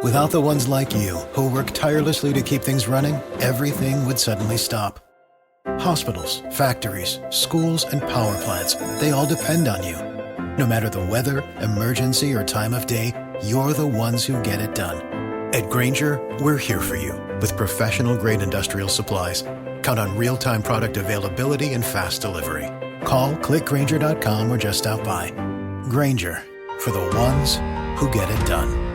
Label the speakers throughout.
Speaker 1: Without the ones like you, who work tirelessly to keep things running, everything would suddenly stop. Hospitals, factories, schools, and power plants, they all depend on you. No matter the weather, emergency, or time of day, you're the ones who get it done. At Grainger, we're here for you with professional-grade industrial supplies. Count on real-time product availability and fast delivery. Call, clickgrainger.com, or just stop by. Grainger, for the ones who get it done.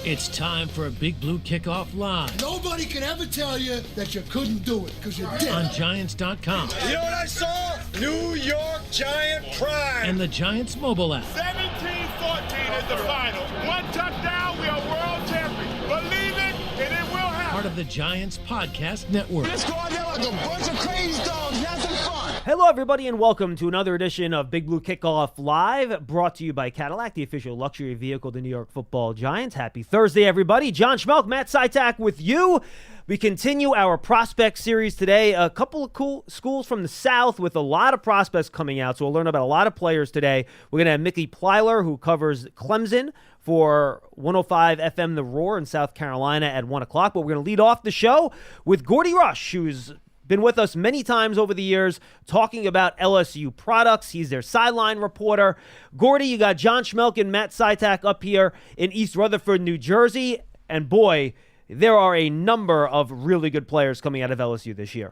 Speaker 2: It's time for a Big Blue Kickoff Live.
Speaker 3: Nobody can ever tell you that you couldn't do it, because you did.
Speaker 2: On Giants.com.
Speaker 4: You know what I saw? New York Giant pride.
Speaker 2: And the Giants mobile app.
Speaker 5: 17-14 is the final. One touchdown, we are world champions. Believe it, and it will happen.
Speaker 2: Part of the Giants Podcast Network.
Speaker 4: Let's go out there like a bunch of crazy dogs. Have some fun.
Speaker 6: Hello, everybody, and welcome to another edition of Big Blue Kickoff Live, brought to you by Cadillac, the official luxury vehicle of the New York Football Giants. Happy Thursday, everybody. John Schmeelk, Matt Citak with you. We continue our prospect series today. A couple of cool schools from the South with a lot of prospects coming out, so we'll learn about a lot of players today. We're going to have Mickey Plyler, who covers Clemson for 105 FM The Roar in South Carolina at 1 o'clock. But we're going to lead off the show with Gordy Rush, who's been with us many times over the years talking about LSU products. He's their sideline reporter. Gordy, you got John Schmeelk and Matt Citak up here in East Rutherford, New Jersey. And boy, there are a number of really good players coming out of LSU this year.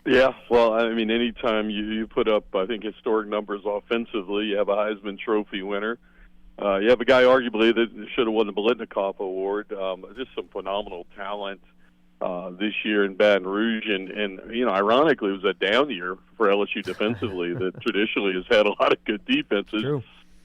Speaker 7: Yeah, well, I mean, anytime you put up, I think, historic numbers offensively, you have a Heisman Trophy winner. You have a guy arguably that should have won the Biletnikoff Award. Just some phenomenal talent this year in Baton Rouge. And, you know, ironically, it was a down year for LSU defensively that traditionally has had a lot of good defenses.
Speaker 6: True.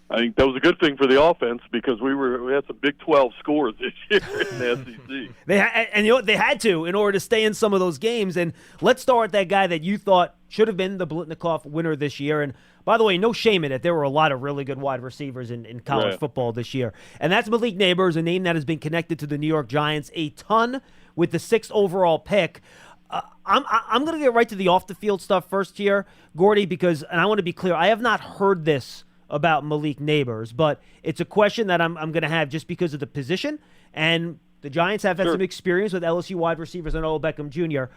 Speaker 7: I think that was a good thing for the offense because we had some Big 12 scores this year in the SEC.
Speaker 6: And you know what? They had to in order to stay in some of those games. And let's start with that guy that you thought should have been the Biletnikoff winner this year. And by the way, no shame in it. There were a lot of really good wide receivers in college football this year. And that's Malik Neighbors, a name that has been connected to the New York Giants a ton with the 6th overall pick. I'm going to get right to the off-the-field stuff first here, Gordy, because, and I want to be clear, I have not heard this about Malik Neighbors, but it's a question that I'm going to have just because of the position. And the Giants have had some experience with LSU wide receivers and Odell Beckham Jr.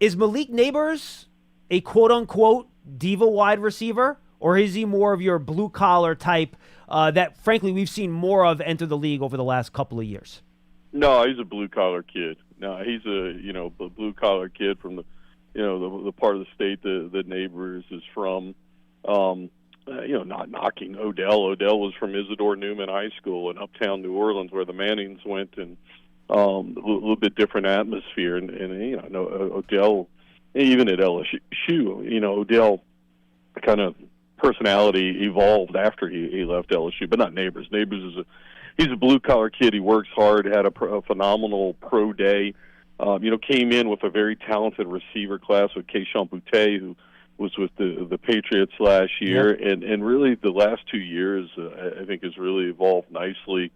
Speaker 6: Is Malik Neighbors a quote-unquote diva wide receiver, or is he more of your blue-collar type that, frankly, we've seen more of enter the league over the last couple of years?
Speaker 7: No, he's a blue-collar kid. No, he's a blue-collar kid from the part of the state that Neighbors is from. Not knocking Odell. Odell was from Isidore Newman High School in uptown New Orleans, where the Mannings went, and a little bit different atmosphere. And I know Odell, even at LSU, Odell kind of personality evolved after he left LSU, but not Neighbors. Neighbors he's a blue collar kid. He works hard. Had a phenomenal pro day. Came in with a very talented receiver class with Keishon Boutte, who was with the Patriots last year, and really the last 2 years I think has really evolved nicely,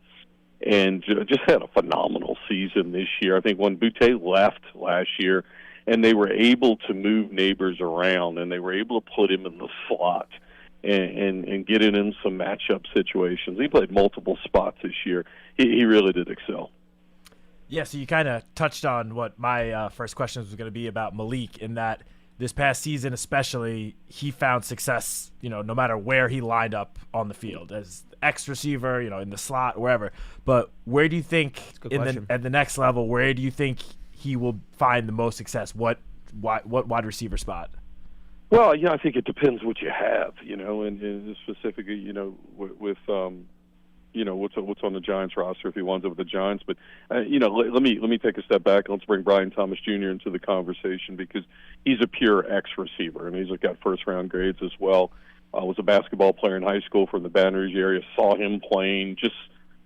Speaker 7: and just had a phenomenal season this year. I think when Boutte left last year, and they were able to move Neighbors around, and they were able to put him in the slot and get it in some matchup situations. He played multiple spots this year. He really did excel.
Speaker 8: Yeah, so you kind of touched on what my first question was going to be about Malik, in that this past season especially, he found success, no matter where he lined up on the field, as X receiver, in the slot, wherever. But where do you think, at the next level, where do you think he will find the most success? What wide receiver spot?
Speaker 7: Well, I think it depends what you have, and specifically, with what's on the Giants roster if he winds up with the Giants. But let me take a step back and let's bring Brian Thomas Jr. into the conversation, because he's a pure X receiver, and he's got first round grades as well. Was a basketball player in high school from the Baton Rouge area. Saw him playing, just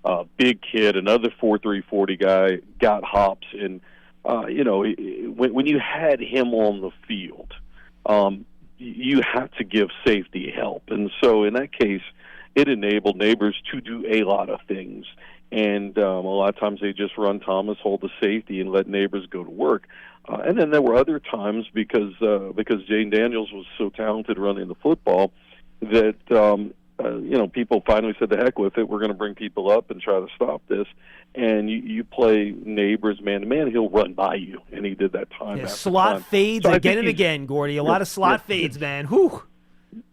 Speaker 7: a big kid, another 4.3 40 guy, got hops, and when you had him on the field, you have to give safety help, and so in that case, it enabled Neighbors to do a lot of things. And a lot of times they just run Thomas, hold the safety, and let Neighbors go to work. And then there were other times because Jane Daniels was so talented running the football, that people finally said, the heck with it, we're going to bring people up and try to stop this. And you play Neighbors man-to-man, he'll run by you, and he did that time after
Speaker 6: slot
Speaker 7: time.
Speaker 6: fades
Speaker 7: So
Speaker 6: again and again, Gordy. A lot of slot fades, man. Whew.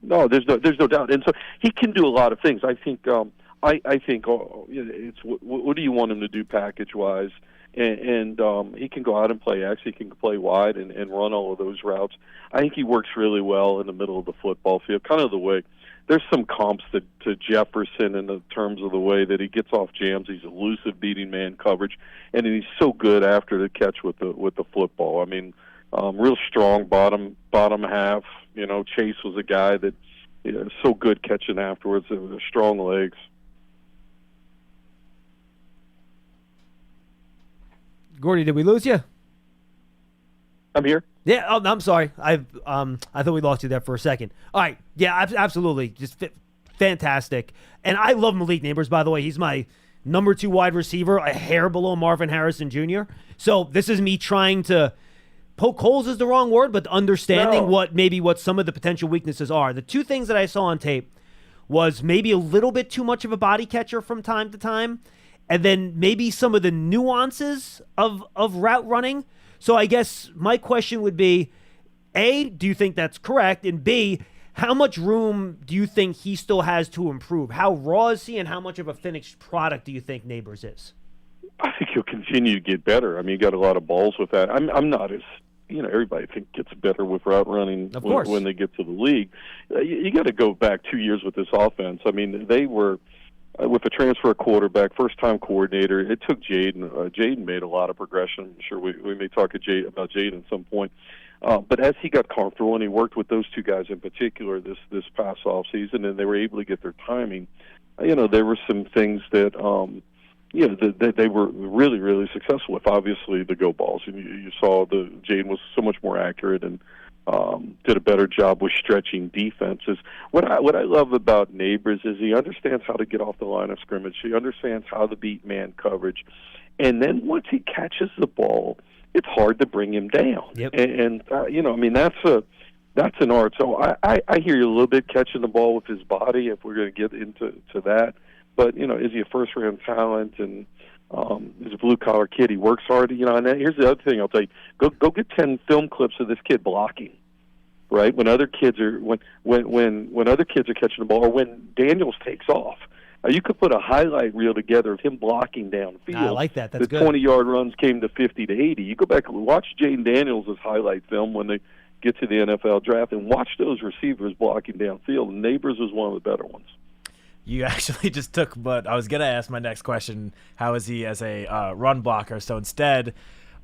Speaker 7: No, there's no doubt. And so he can do a lot of things. I think it's what do you want him to do package-wise? And he can go out and play X. He can play wide and run all of those routes. I think he works really well in the middle of the football field, kind of the way. There's some comps to Jefferson in the terms of the way that he gets off jams. He's elusive, beating man coverage, and he's so good after the catch with the football. I mean, real strong bottom half. Chase was a guy that so good catching afterwards. Strong legs.
Speaker 6: Gordy, did we lose you?
Speaker 7: I'm here.
Speaker 6: Yeah, I'm sorry. I thought we lost you there for a second. All right. Yeah, absolutely. Just fantastic. And I love Malik Neighbors, by the way. He's my number 2 wide receiver, a hair below Marvin Harrison Jr. So this is me trying to poke holes is the wrong word, but understanding what some of the potential weaknesses are. The 2 things that I saw on tape was maybe a little bit too much of a body catcher from time to time, and then maybe some of the nuances of route running. So I guess my question would be, A, do you think that's correct? And B, how much room do you think he still has to improve? How raw is he, and how much of a finished product do you think Neighbors is?
Speaker 7: I think he'll continue to get better. I mean, he got a lot of balls with that. I'm not as, everybody gets better with route running when they get to the league. You got to go back 2 years with this offense. I mean, they were with the transfer quarterback, first-time coordinator. It took Jaden. Jaden made a lot of progression. I'm sure we may talk about Jaden at some point. But as he got comfortable, and he worked with those 2 guys in particular this past offseason, and they were able to get their timing, there were some things that that they were really, really successful with. Obviously, the go balls. And you saw Jaden was so much more accurate and did a better job with stretching defenses. What I love about Neighbors is he understands how to get off the line of scrimmage. He understands how to beat man coverage. And then once he catches the ball, it's hard to bring him down.
Speaker 6: Yep.
Speaker 7: And that's an art. So I hear you a little bit catching the ball with his body, if we're going to get into that. But, is he a first-round talent? And he's a blue-collar kid. He works hard. And here's the other thing I'll tell you. Go get 10 film clips of this kid blocking, right? When other kids are when other kids are catching the ball, or when Daniels takes off. You could put a highlight reel together of him blocking downfield.
Speaker 6: I like that. That's good.
Speaker 7: The 20-yard runs came to 50 to 80. You go back and watch Jaden Daniels' highlight film when they get to the NFL draft, and watch those receivers blocking downfield. And Neighbors was one of the better ones.
Speaker 8: You actually just took, but I was going to ask my next question, how is he as a run blocker? So instead,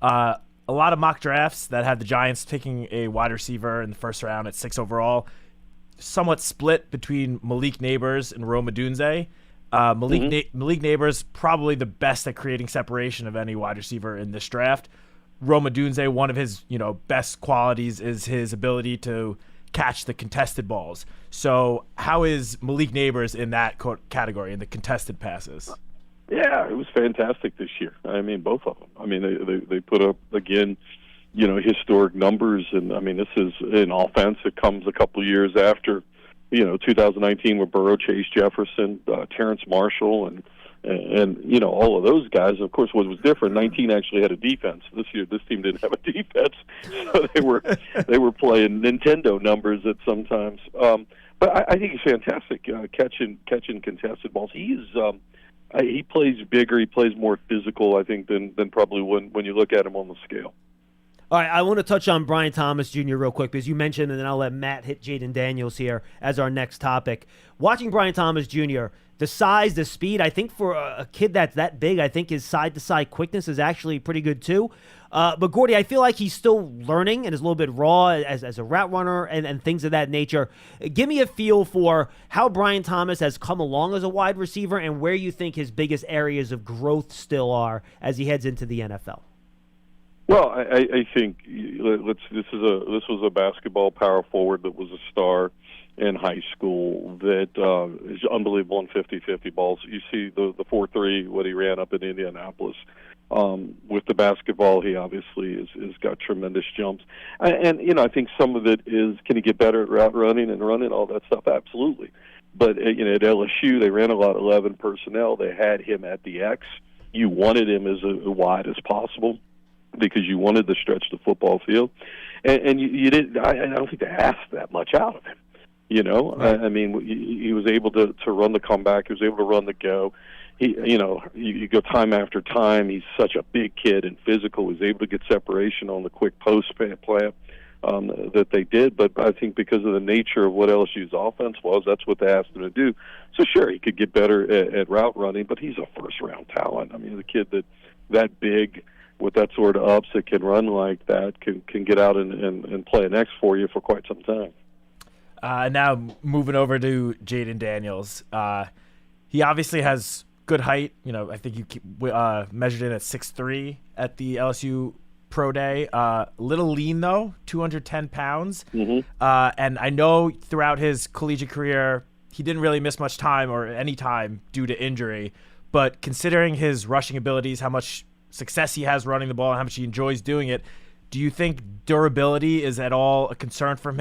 Speaker 8: a lot of mock drafts that have the Giants picking a wide receiver in the first round at 6 overall, somewhat split between Malik Neighbors and Rome Odunze. Malik Neighbors, probably the best at creating separation of any wide receiver in this draft. Rome Odunze, one of his best qualities is his ability to catch the contested balls. So how is Malik Neighbors in that category, in the contested passes?
Speaker 7: Yeah, it was fantastic this year. I mean, both of them. I mean, they put up, again, historic numbers. And, I mean, this is an offense that comes a couple of years after, 2019 where Burrow, Chase Jefferson, Terrence Marshall, and all of those guys. Of course, what was different, 19 actually had a defense. This year, this team didn't have a defense, so they were playing Nintendo numbers at sometimes. But I think he's fantastic catching contested balls. He plays bigger. He plays more physical, I think, than probably when you look at him on the scale.
Speaker 6: All right, I want to touch on Brian Thomas Jr. real quick because you mentioned, and then I'll let Matt hit Jaden Daniels here as our next topic. Watching Brian Thomas Jr., the size, the speed, I think for a kid that's that big, I think his side-to-side quickness is actually pretty good too. But Gordy, I feel like he's still learning and is a little bit raw as a route runner and things of that nature. Give me a feel for how Brian Thomas has come along as a wide receiver and where you think his biggest areas of growth still are as he heads into the NFL.
Speaker 7: Well, I think this was a basketball power forward that was a star. in high school that is unbelievable in 50-50 balls. You see the 4.3, what he ran up in Indianapolis. With the basketball, he obviously is got tremendous jumps. And, you know, I think some of it is, can he get better at route running and running, all that stuff? Absolutely. But, you know, at LSU, they ran a lot of 11 personnel. They had him at the X. You wanted him as wide as possible because you wanted to stretch the football field. And you didn't, I don't think they asked that much out of him. You know, right. I mean, he was able to run the comeback. He was able to run the go. He, you know, you go time after time. He's such a big kid and physical. He was able to get separation on the quick post plan that they did. But I think because of the nature of what LSU's offense was, that's what they asked him to do. So sure, he could get better at route running, but he's a first-round talent. I mean, the kid that big with that sort of ups that can run like that can get out and play an X for you for quite some time.
Speaker 8: Now moving over to Jayden Daniels. He obviously has good height. You know, I think you measured it at 6'3" at the LSU Pro Day. Little lean, though, 210 pounds. Mm-hmm. And I know throughout his collegiate career, he didn't really miss much time or any time due to injury. But considering his rushing abilities, how much success he has running the ball, and how much he enjoys doing it, do you think durability is at all a concern for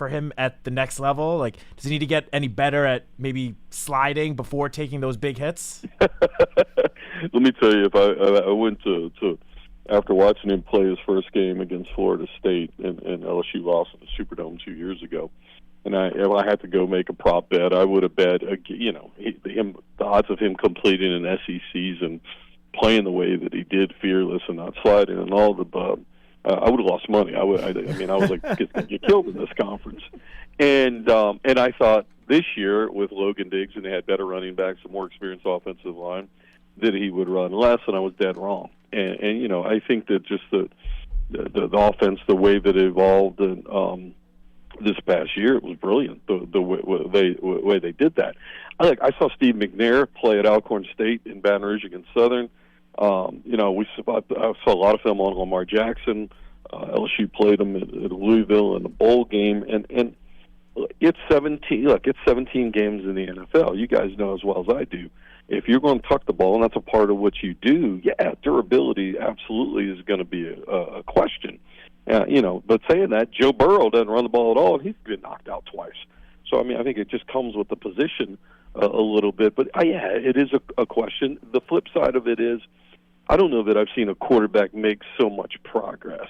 Speaker 8: him at the next level? Like, does he need to get any better at maybe sliding before taking those big hits?
Speaker 7: Let me tell you, if I went to after watching him play his first game against Florida State and LSU lost in the Superdome 2 years ago, and if I had to go make a prop bet, I would have bet, you know, the odds of him completing an SEC season, playing the way that he did, fearless and not sliding and all the above. I would have lost money. I mean, I was like, get killed in this conference. And I thought this year with Logan Diggs, and they had better running backs, a more experienced offensive line, that he would run less, and I was dead wrong. And you know, I think that just the offense, the way that it evolved, and this past year, it was brilliant. The way they did that. I saw Steve McNair play at Alcorn State in Baton Rouge against Southern. You know, I saw a lot of film on Lamar Jackson. LSU played him at Louisville in the bowl game, and it's 17. Look, it's 17 games in the NFL. You guys know as well as I do. If you're going to tuck the ball, and that's a part of what you do, yeah, durability absolutely is going to be a question. You know, but saying that, Joe Burrow doesn't run the ball at all, and he's been knocked out twice. So I mean, I think it just comes with the position a little bit. But yeah, it is a question. The flip side of it is, I don't know that I've seen a quarterback make so much progress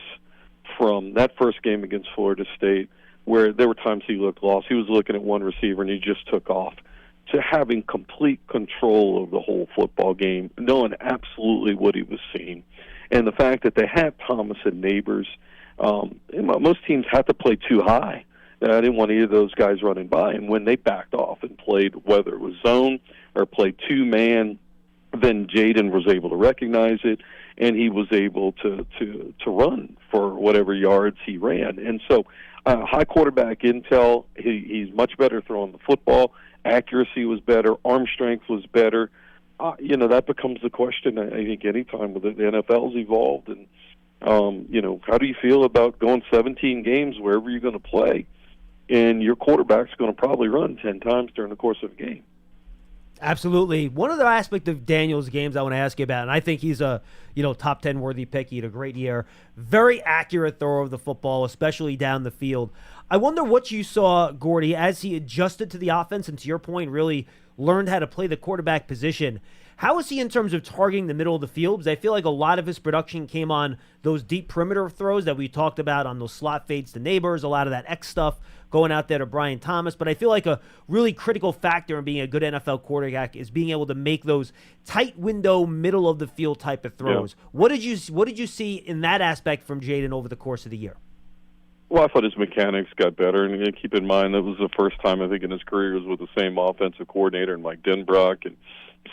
Speaker 7: from that first game against Florida State, where there were times he looked lost. He was looking at one receiver and he just took off, to having complete control of the whole football game, knowing absolutely what he was seeing. And the fact that they had Thomas and Neighbors, most teams had to play too high. I didn't want either of those guys running by. And when they backed off and played, whether it was zone or played two-man, then Jayden was able to recognize it, and he was able to run for whatever yards he ran. And so high quarterback intel, he's much better throwing the football. Accuracy was better. Arm strength was better. You know, that becomes the question, I think, anytime the NFL's evolved. And, you know, how do you feel about going 17 games wherever you're going to play, and your quarterback's going to probably run 10 times during the course of a game?
Speaker 6: Absolutely. One other aspect of Daniels' games I want to ask you about, and I think he's a top 10 worthy pick. He had a great year. Very accurate thrower of the football, especially down the field. I wonder what you saw, Gordy, as he adjusted to the offense and, to your point, really learned how to play the quarterback position. How is he in terms of targeting the middle of the field? Because I feel like a lot of his production came on those deep perimeter throws that we talked about, on those slot fades to Neighbors, a lot of that X stuff going out there to Brian Thomas. But I feel like a really critical factor in being a good NFL quarterback is being able to make those tight window, middle of the field type of throws. Yeah. What did you see in that aspect from Jayden over the course of the year?
Speaker 7: Well, I thought his mechanics got better, and keep in mind that was the first time I think in his career he was with the same offensive coordinator and Mike Denbrock, and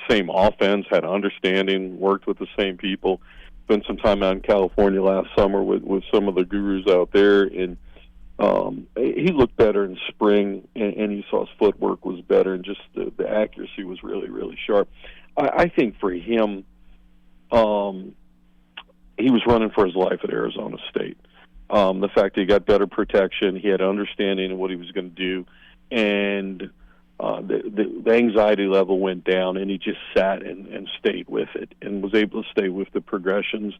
Speaker 7: same offense, had understanding, worked with the same people. Spent some time out in California last summer with some of the gurus out there, and he looked better in spring, and you saw his footwork was better, and just the accuracy was really, really sharp. I think for him, he was running for his life at Arizona State. The fact that he got better protection, he had understanding of what he was going to do, and the anxiety level went down, and he just sat and stayed with it and was able to stay with the progressions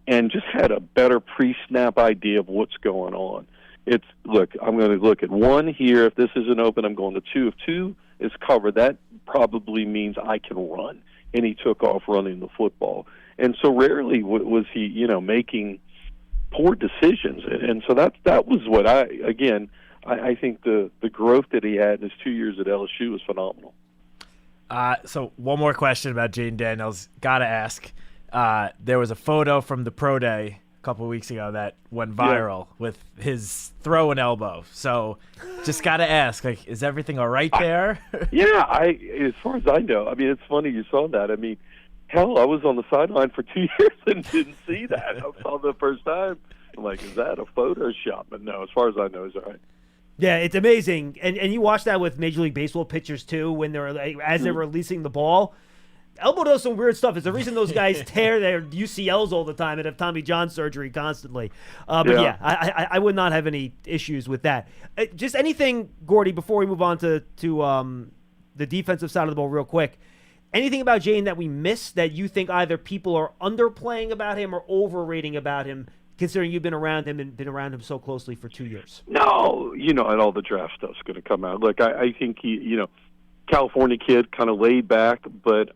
Speaker 7: and just had a better pre-snap idea of what's going on. I'm going to look at 1 here. If this isn't open, I'm going to 2. If 2 is covered, that probably means I can run. And he took off running the football. And so rarely was he, making poor decisions. And so that was what I think the growth that he had in his 2 years at LSU was phenomenal.
Speaker 8: So one more question about Jayden Daniels. Got to ask. There was a photo from the Pro Day a couple of weeks ago that went viral with his throw and elbow. So just got to ask, is everything all right there?
Speaker 7: As far as I know, it's funny you saw that. Hell, I was on the sideline for 2 years and didn't see that. I saw it the first time. I'm like, is that a Photoshop? But no, as far as I know, it's all right.
Speaker 6: Yeah, it's amazing. And you watch that with Major League Baseball pitchers, too, when they're they're releasing the ball. Elbow does some weird stuff. It's the reason those guys tear their UCLs all the time and have Tommy John surgery constantly. I would not have any issues with that. Just anything, Gordy, before we move on to the defensive side of the ball real quick. Anything about Jayden that we missed that you think either people are underplaying about him or overrating about him, considering you've been around him and been around him so closely for 2 years?
Speaker 7: No, and all the draft stuff's going to come out. Look, I think he, California kid, kind of laid back, but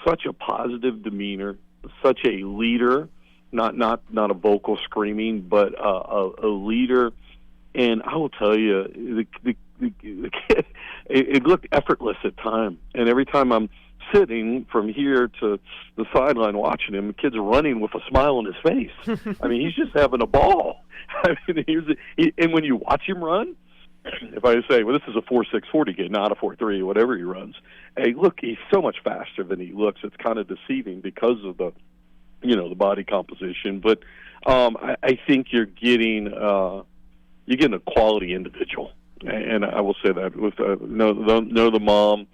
Speaker 7: such a positive demeanor, such a leader, not a vocal screaming, but a leader. And I will tell you, the kid, it looked effortless at time. And every time I'm sitting from here to the sideline watching him, the kid's running with a smile on his face. He's just having a ball. And when you watch him run, if I say, well, this is a 4.6 40 kid, not a 4.3, whatever he runs. Hey, look, he's so much faster than he looks. It's kind of deceiving because of the body composition. But I think you're getting a quality individual, and I will say that with know the mom,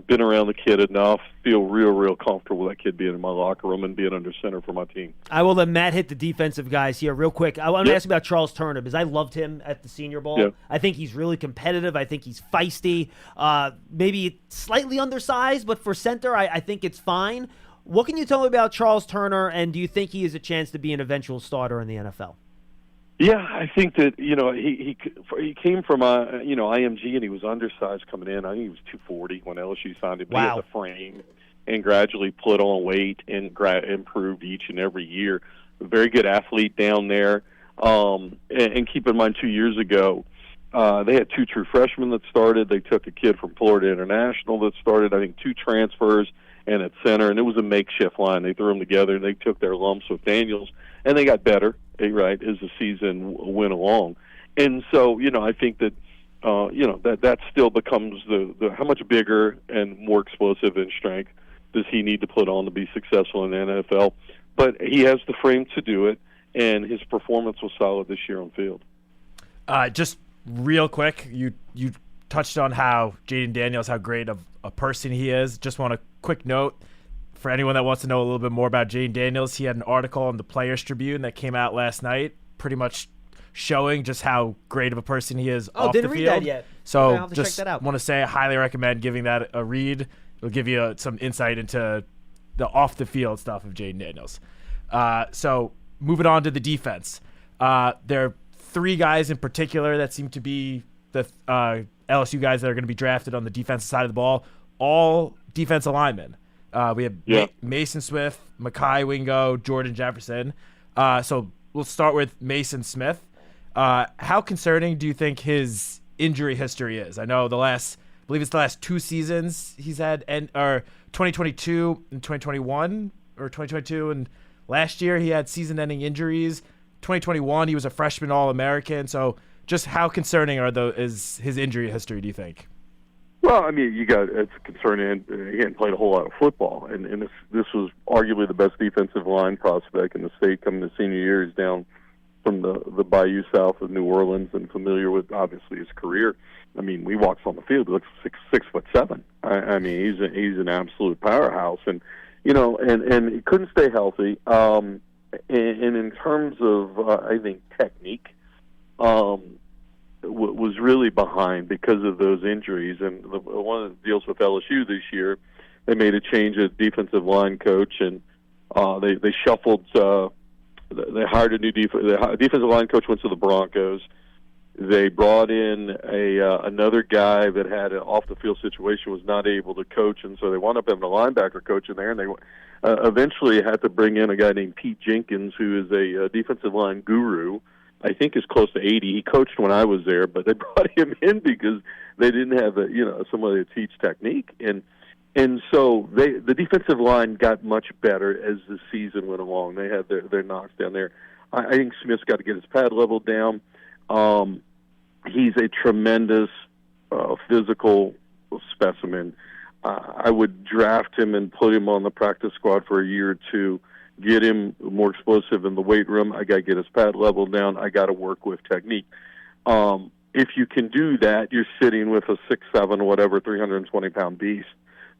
Speaker 7: been around the kid enough, feel real comfortable with that kid being in my locker room and being under center for my team.
Speaker 6: I will let Matt hit the defensive guys here real quick. I want to ask you about Charles Turner because I loved him at the Senior Bowl.
Speaker 7: Yeah.
Speaker 6: I think he's really competitive. I think he's feisty. Maybe slightly undersized, but for center, I think it's fine. What can you tell me about Charles Turner, and do you think he has a chance to be an eventual starter in the NFL?
Speaker 7: Yeah, I think that he came from IMG and he was undersized coming in. I think he was 240 when LSU signed him. Wow. He had the frame and gradually put on weight and improved each and every year. A very good athlete down there. And keep in mind, 2 years ago, they had 2 true freshmen that started. They took a kid from Florida International that started, I think, 2 transfers and at center, and it was a makeshift line. They threw them together and they took their lumps with Daniels, and they got better, right, as the season went along. And so, I think that, that still becomes the how much bigger and more explosive in strength does he need to put on to be successful in the NFL. But he has the frame to do it, and his performance was solid this year on field.
Speaker 8: Just real quick, you touched on how Jayden Daniels, how great of a person he is. Just want a quick note for anyone that wants to know a little bit more about Jayden Daniels. He had an article in the Players Tribune that came out last night, pretty much showing just how great of a person he is off the field.
Speaker 6: Oh, didn't read that yet.
Speaker 8: So just want to say I highly recommend giving that a read. It'll give you some insight into the off-the-field stuff of Jayden Daniels. So moving on to the defense. There are 3 guys in particular that seem to be the LSU guys that are going to be drafted on the defensive side of the ball, all defensive linemen. We have Mason Smith, Mekhi Wingo, Jordan Jefferson. So we'll start with Mason Smith. How concerning do you think his injury history is? I know I believe it's the last 2 seasons he's had, or 2022 and 2021, or 2022 and last year he had season-ending injuries. 2021 he was a freshman All-American. So just how concerning is his injury history, do you think?
Speaker 7: Well, it's concerning. He hadn't played a whole lot of football, and this was arguably the best defensive line prospect in the state coming to senior year. He's down from the Bayou south of New Orleans and familiar with, obviously, his career. We walked on the field. He looks 6'7". He's an absolute powerhouse, and and he couldn't stay healthy. And in terms of, I think, technique, was really behind because of those injuries. And one of the deals with LSU this year, they made a change at defensive line coach, and they shuffled. They hired a new defensive line coach. Went to the Broncos. They brought in another guy that had an off the field situation, was not able to coach, and so they wound up having a linebacker coach in there. And they eventually had to bring in a guy named Pete Jenkins, who is a defensive line guru. I think is close to 80. He coached when I was there, but they brought him in because they didn't have somebody to teach technique, and so the defensive line got much better as the season went along. They had their knocks down there. I think Smith's got to get his pad level down. He's a tremendous physical specimen. I would draft him and put him on the practice squad for a year or two. Get him more explosive in the weight room. I got to get his pad level down. I got to work with technique. If you can do that, you're sitting with a 6'7", whatever, 320-pound beast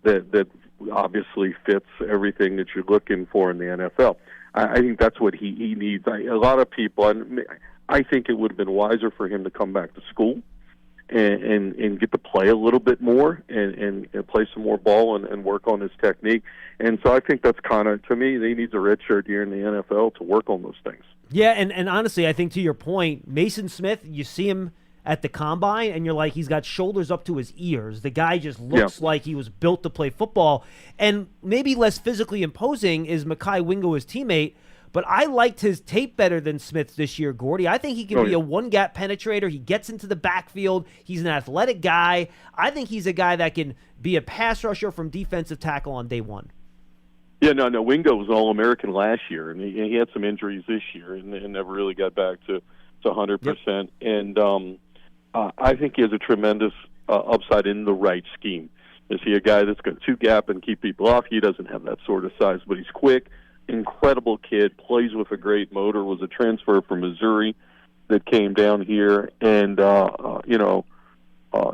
Speaker 7: that obviously fits everything that you're looking for in the NFL. I think that's what he needs. A lot of people, and I think it would have been wiser for him to come back to school and get to play a little bit more and play some more ball and work on his technique. And so I think that's kind of, to me, he needs a redshirt year in the NFL to work on those things.
Speaker 6: Yeah, and honestly, I think to your point, Mason Smith, you see him at the combine, and you're like, he's got shoulders up to his ears. The guy just looks like he was built to play football. And maybe less physically imposing is Mekhi Wingo, his teammate, but I liked his tape better than Smith's this year, Gordy. I think he can be a one-gap penetrator. He gets into the backfield. He's an athletic guy. I think he's a guy that can be a pass rusher from defensive tackle on day one.
Speaker 7: Yeah, no. Wingo was All-American last year, and he had some injuries this year and never really got back to 100%. Yep. And I think he has a tremendous upside in the right scheme. Is he a guy that's going to two-gap and keep people off? He doesn't have that sort of size, but he's quick, incredible kid, plays with a great motor, was a transfer from Missouri that came down here, and,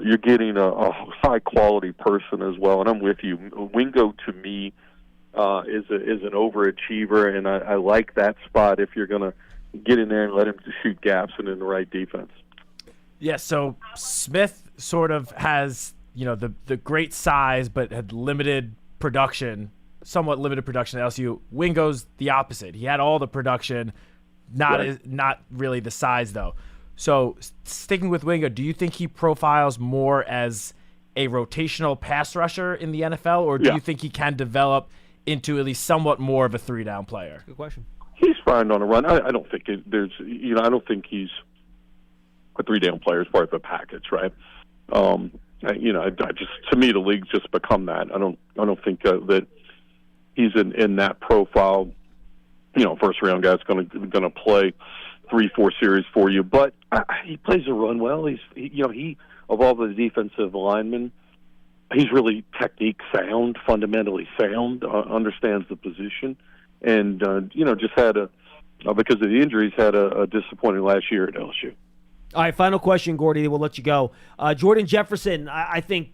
Speaker 7: you're getting a high-quality person as well, and I'm with you. Wingo, to me, is an overachiever, and I like that spot if you're going to get in there and let him shoot gaps and in the right defense.
Speaker 8: Yeah, so Smith sort of has, the great size but had limited production, somewhat limited production at LSU. Wingo's the opposite. He had all the production, not really the size, though. So sticking with Wingo, do you think he profiles more as a rotational pass rusher in the NFL, or do you think he can develop into at least somewhat more of a three-down player?
Speaker 6: Good question.
Speaker 7: He's fine on a run. I don't think I don't think he's a three-down player is part of the package, right? To me, the league's just become that. I don't think that he's in that profile. First-round guy's going to play 3-4 series for you, but he plays the run well. He of all the defensive linemen, he's really technique sound, fundamentally sound, understands the position, and just had because of the injuries, had a disappointing last year at LSU.
Speaker 6: All right, final question, Gordy. We'll let you go. Jordan Jefferson, I think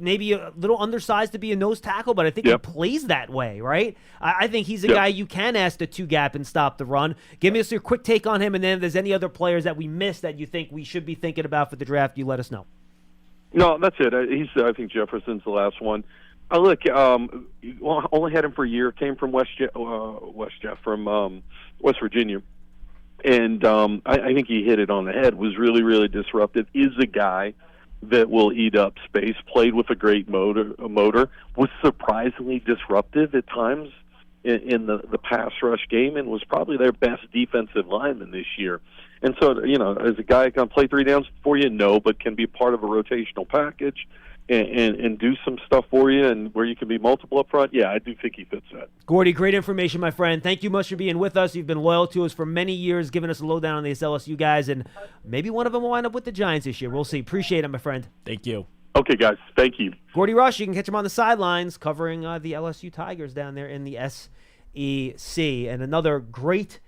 Speaker 6: maybe a little undersized to be a nose tackle, but I think he plays that way, right? I think he's a guy you can ask to two-gap and stop the run. Give us your quick take on him, and then if there's any other players that we missed that you think we should be thinking about for the draft, you let us know.
Speaker 7: No, that's it. I think Jefferson's the last one. Look, only had him for a year. Came from West Virginia. And I think he hit it on the head. Was really, really disruptive. Is a guy that will eat up space. Played with a great motor. Was surprisingly disruptive at times in the pass rush game, and was probably their best defensive lineman this year. And so, is a guy going to play three downs for you? No, but can be part of a rotational package and do some stuff for you, and where you can be multiple up front. Yeah, I do think he fits that.
Speaker 6: Gordy, great information, my friend. Thank you much for being with us. You've been loyal to us for many years, giving us a lowdown on these LSU guys, and maybe one of them will wind up with the Giants this year. We'll see. Appreciate it, my friend.
Speaker 8: Thank you.
Speaker 7: Okay, guys. Thank you.
Speaker 6: Gordy Rush, you can catch him on the sidelines covering the LSU Tigers down there in the SEC. And another great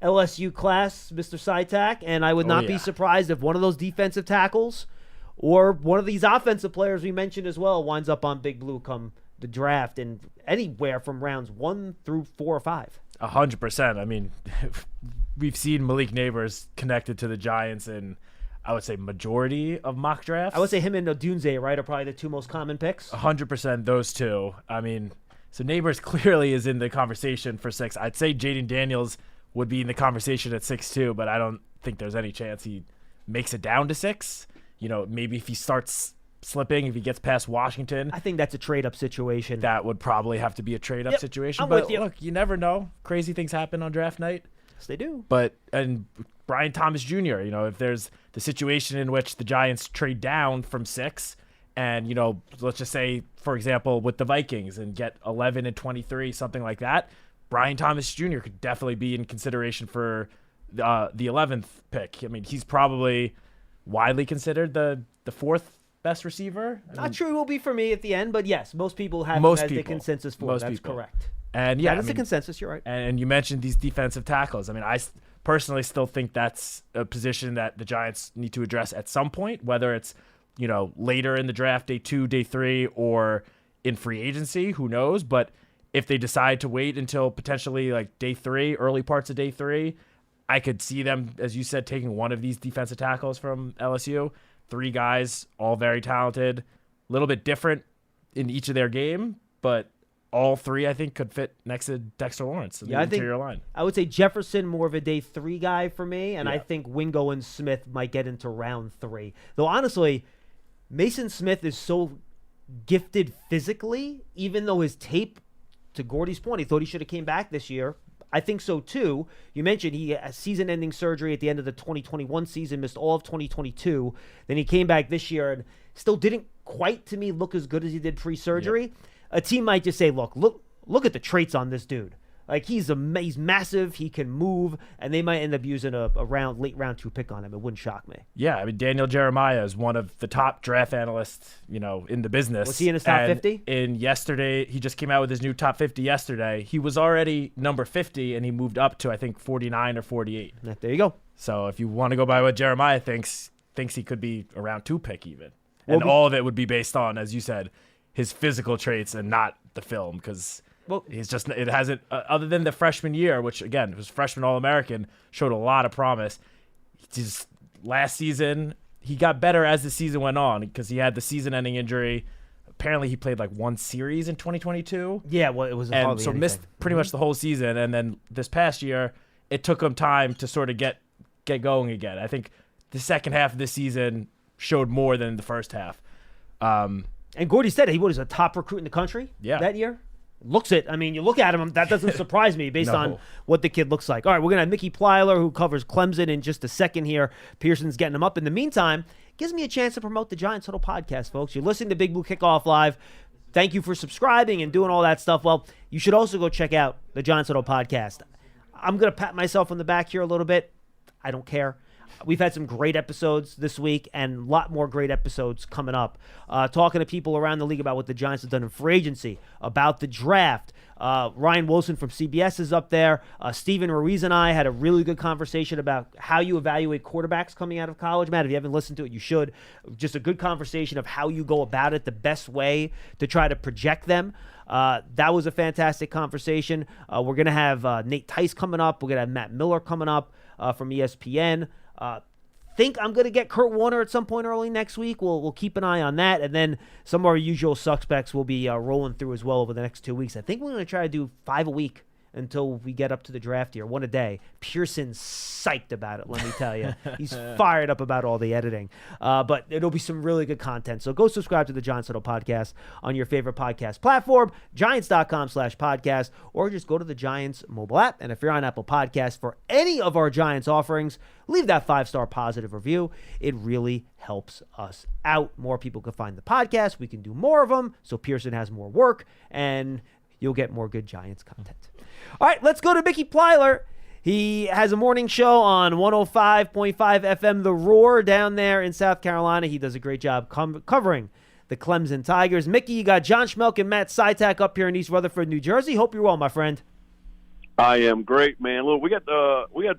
Speaker 6: LSU class, Mr. Citak, and I would not be surprised if one of those defensive tackles or one of these offensive players we mentioned as well winds up on Big Blue come the draft, and anywhere from rounds 1 through 4 or 5.
Speaker 8: 100%. I mean, we've seen Malik Neighbors connected to the Giants, and I would say, majority of mock drafts.
Speaker 6: I would say him and Odunze, right, are probably the two most common picks.
Speaker 8: 100% those two. I mean, so Neighbors clearly is in the conversation for 6. I'd say Jaden Daniels would be in the conversation at 6 but I don't think there's any chance he makes it down to 6. Maybe if he starts slipping, if he gets past Washington.
Speaker 6: I think that's a trade-up situation.
Speaker 8: That would probably have to be a trade-up situation.
Speaker 6: I'm
Speaker 8: but
Speaker 6: with you.
Speaker 8: Look, you never know. Crazy things happen on draft night.
Speaker 6: Yes, they do.
Speaker 8: And Brian Thomas Jr., if there's the situation in which the Giants trade down from 6 and, let's just say, for example, with the Vikings and get 11 and 23, something like that, Brian Thomas Jr. could definitely be in consideration for the 11th pick. I mean, he's probably widely considered the 4th best receiver.
Speaker 6: Not sure he will be for me at the end, but yes, most people have him as the consensus for. That's correct.
Speaker 8: And
Speaker 6: yeah, that's a consensus. You're right.
Speaker 8: And you mentioned these defensive tackles. I mean, I personally still think that's a position that the Giants need to address at some point, whether it's later in the draft, day 2, day 3, or in free agency. Who knows? But if they decide to wait until potentially like day 3, early parts of day 3, I could see them, as you said, taking one of these defensive tackles from LSU. 3 guys, all very talented, a little bit different in each of their game, but all 3, I think, could fit next to Dexter Lawrence in the interior line.
Speaker 6: I would say Jefferson more of a day 3 guy for me, and I think Wingo and Smith might get into round 3. Though, honestly, Mason Smith is so gifted physically, even though his tape, to Gordy's point, he thought he should have came back this year. I think so, too. You mentioned he had season-ending surgery at the end of the 2021 season, missed all of 2022. Then he came back this year and still didn't quite, to me, look as good as he did pre-surgery. Yep. A team might just say, look at the traits on this dude. Like, he's massive, he can move, and they might end up using a late round 2 pick on him. It wouldn't shock me.
Speaker 8: Yeah, I mean, Daniel Jeremiah is one of the top draft analysts, in the business.
Speaker 6: Was he in his top 50?
Speaker 8: Yesterday, he just came out with his new top 50 yesterday. He was already number 50, and he moved up to, I think, 49 or 48.
Speaker 6: There you go.
Speaker 8: So if you want to go by what Jeremiah thinks he could be a round 2 pick even. And all of it would be based on, as you said, his physical traits and not the film, because it hasn't, other than the freshman year, which again was freshman All-American, showed a lot of promise. Just last season, he got better as the season went on because he had the season-ending injury. Apparently, he played like one series in 2022.
Speaker 6: Yeah, well, it was
Speaker 8: and so missed pretty much the whole season. And then this past year, it took him time to sort of get going again. I think the second half of the season showed more than the first half.
Speaker 6: And Gordy said he was a top recruit in the country that year. Looks it. I mean, you look at him, that doesn't surprise me based on what the kid looks like. All right, we're going to have Mickey Plyler, who covers Clemson, in just a second here. Pearson's getting him up. In the meantime, gives me a chance to promote the Giants Huddle podcast, folks. You're listening to Big Blue Kickoff Live. Thank you for subscribing and doing all that stuff. Well, you should also go check out the Giants Huddle podcast. I'm going to pat myself on the back here a little bit. I don't care. We've had some great episodes this week and a lot more great episodes coming up. Talking to people around the league about what the Giants have done in free agency, about the draft. Ryan Wilson from CBS is up there. Steven Ruiz and I had a really good conversation about how you evaluate quarterbacks coming out of college. Matt, if you haven't listened to it, you should. Just a good conversation of how you go about it, the best way to try to project them. That was a fantastic conversation. We're going to have Nate Tice coming up. We're going to have Matt Miller coming up from ESPN. Think I'm going to get Kurt Warner at some point early next week. We'll keep an eye on that. And then some of our usual suspects will be rolling through as well over the next 2 weeks. I think we're going to try to do 5 a week until we get up to the draft here, 1 a day. Pearson's psyched about it, let me tell you. He's fired up about all the editing. But it'll be some really good content. So go subscribe to the Giants Huddle podcast on your favorite podcast platform, giants.com/podcast, or just go to the Giants mobile app. And if you're on Apple Podcasts for any of our Giants offerings, leave that 5-star positive review. It really helps us out. More people can find the podcast. We can do more of them, so Pearson has more work, and you'll get more good Giants content. All right, let's go to Mickey Plyler. He has a morning show on 105.5 FM, The Roar, down there in South Carolina. He does a great job covering the Clemson Tigers. Mickey, you got John Schmeelk and Matt Citak up here in East Rutherford, New Jersey. Hope you're well, my friend.
Speaker 7: I am great, man. Look, we got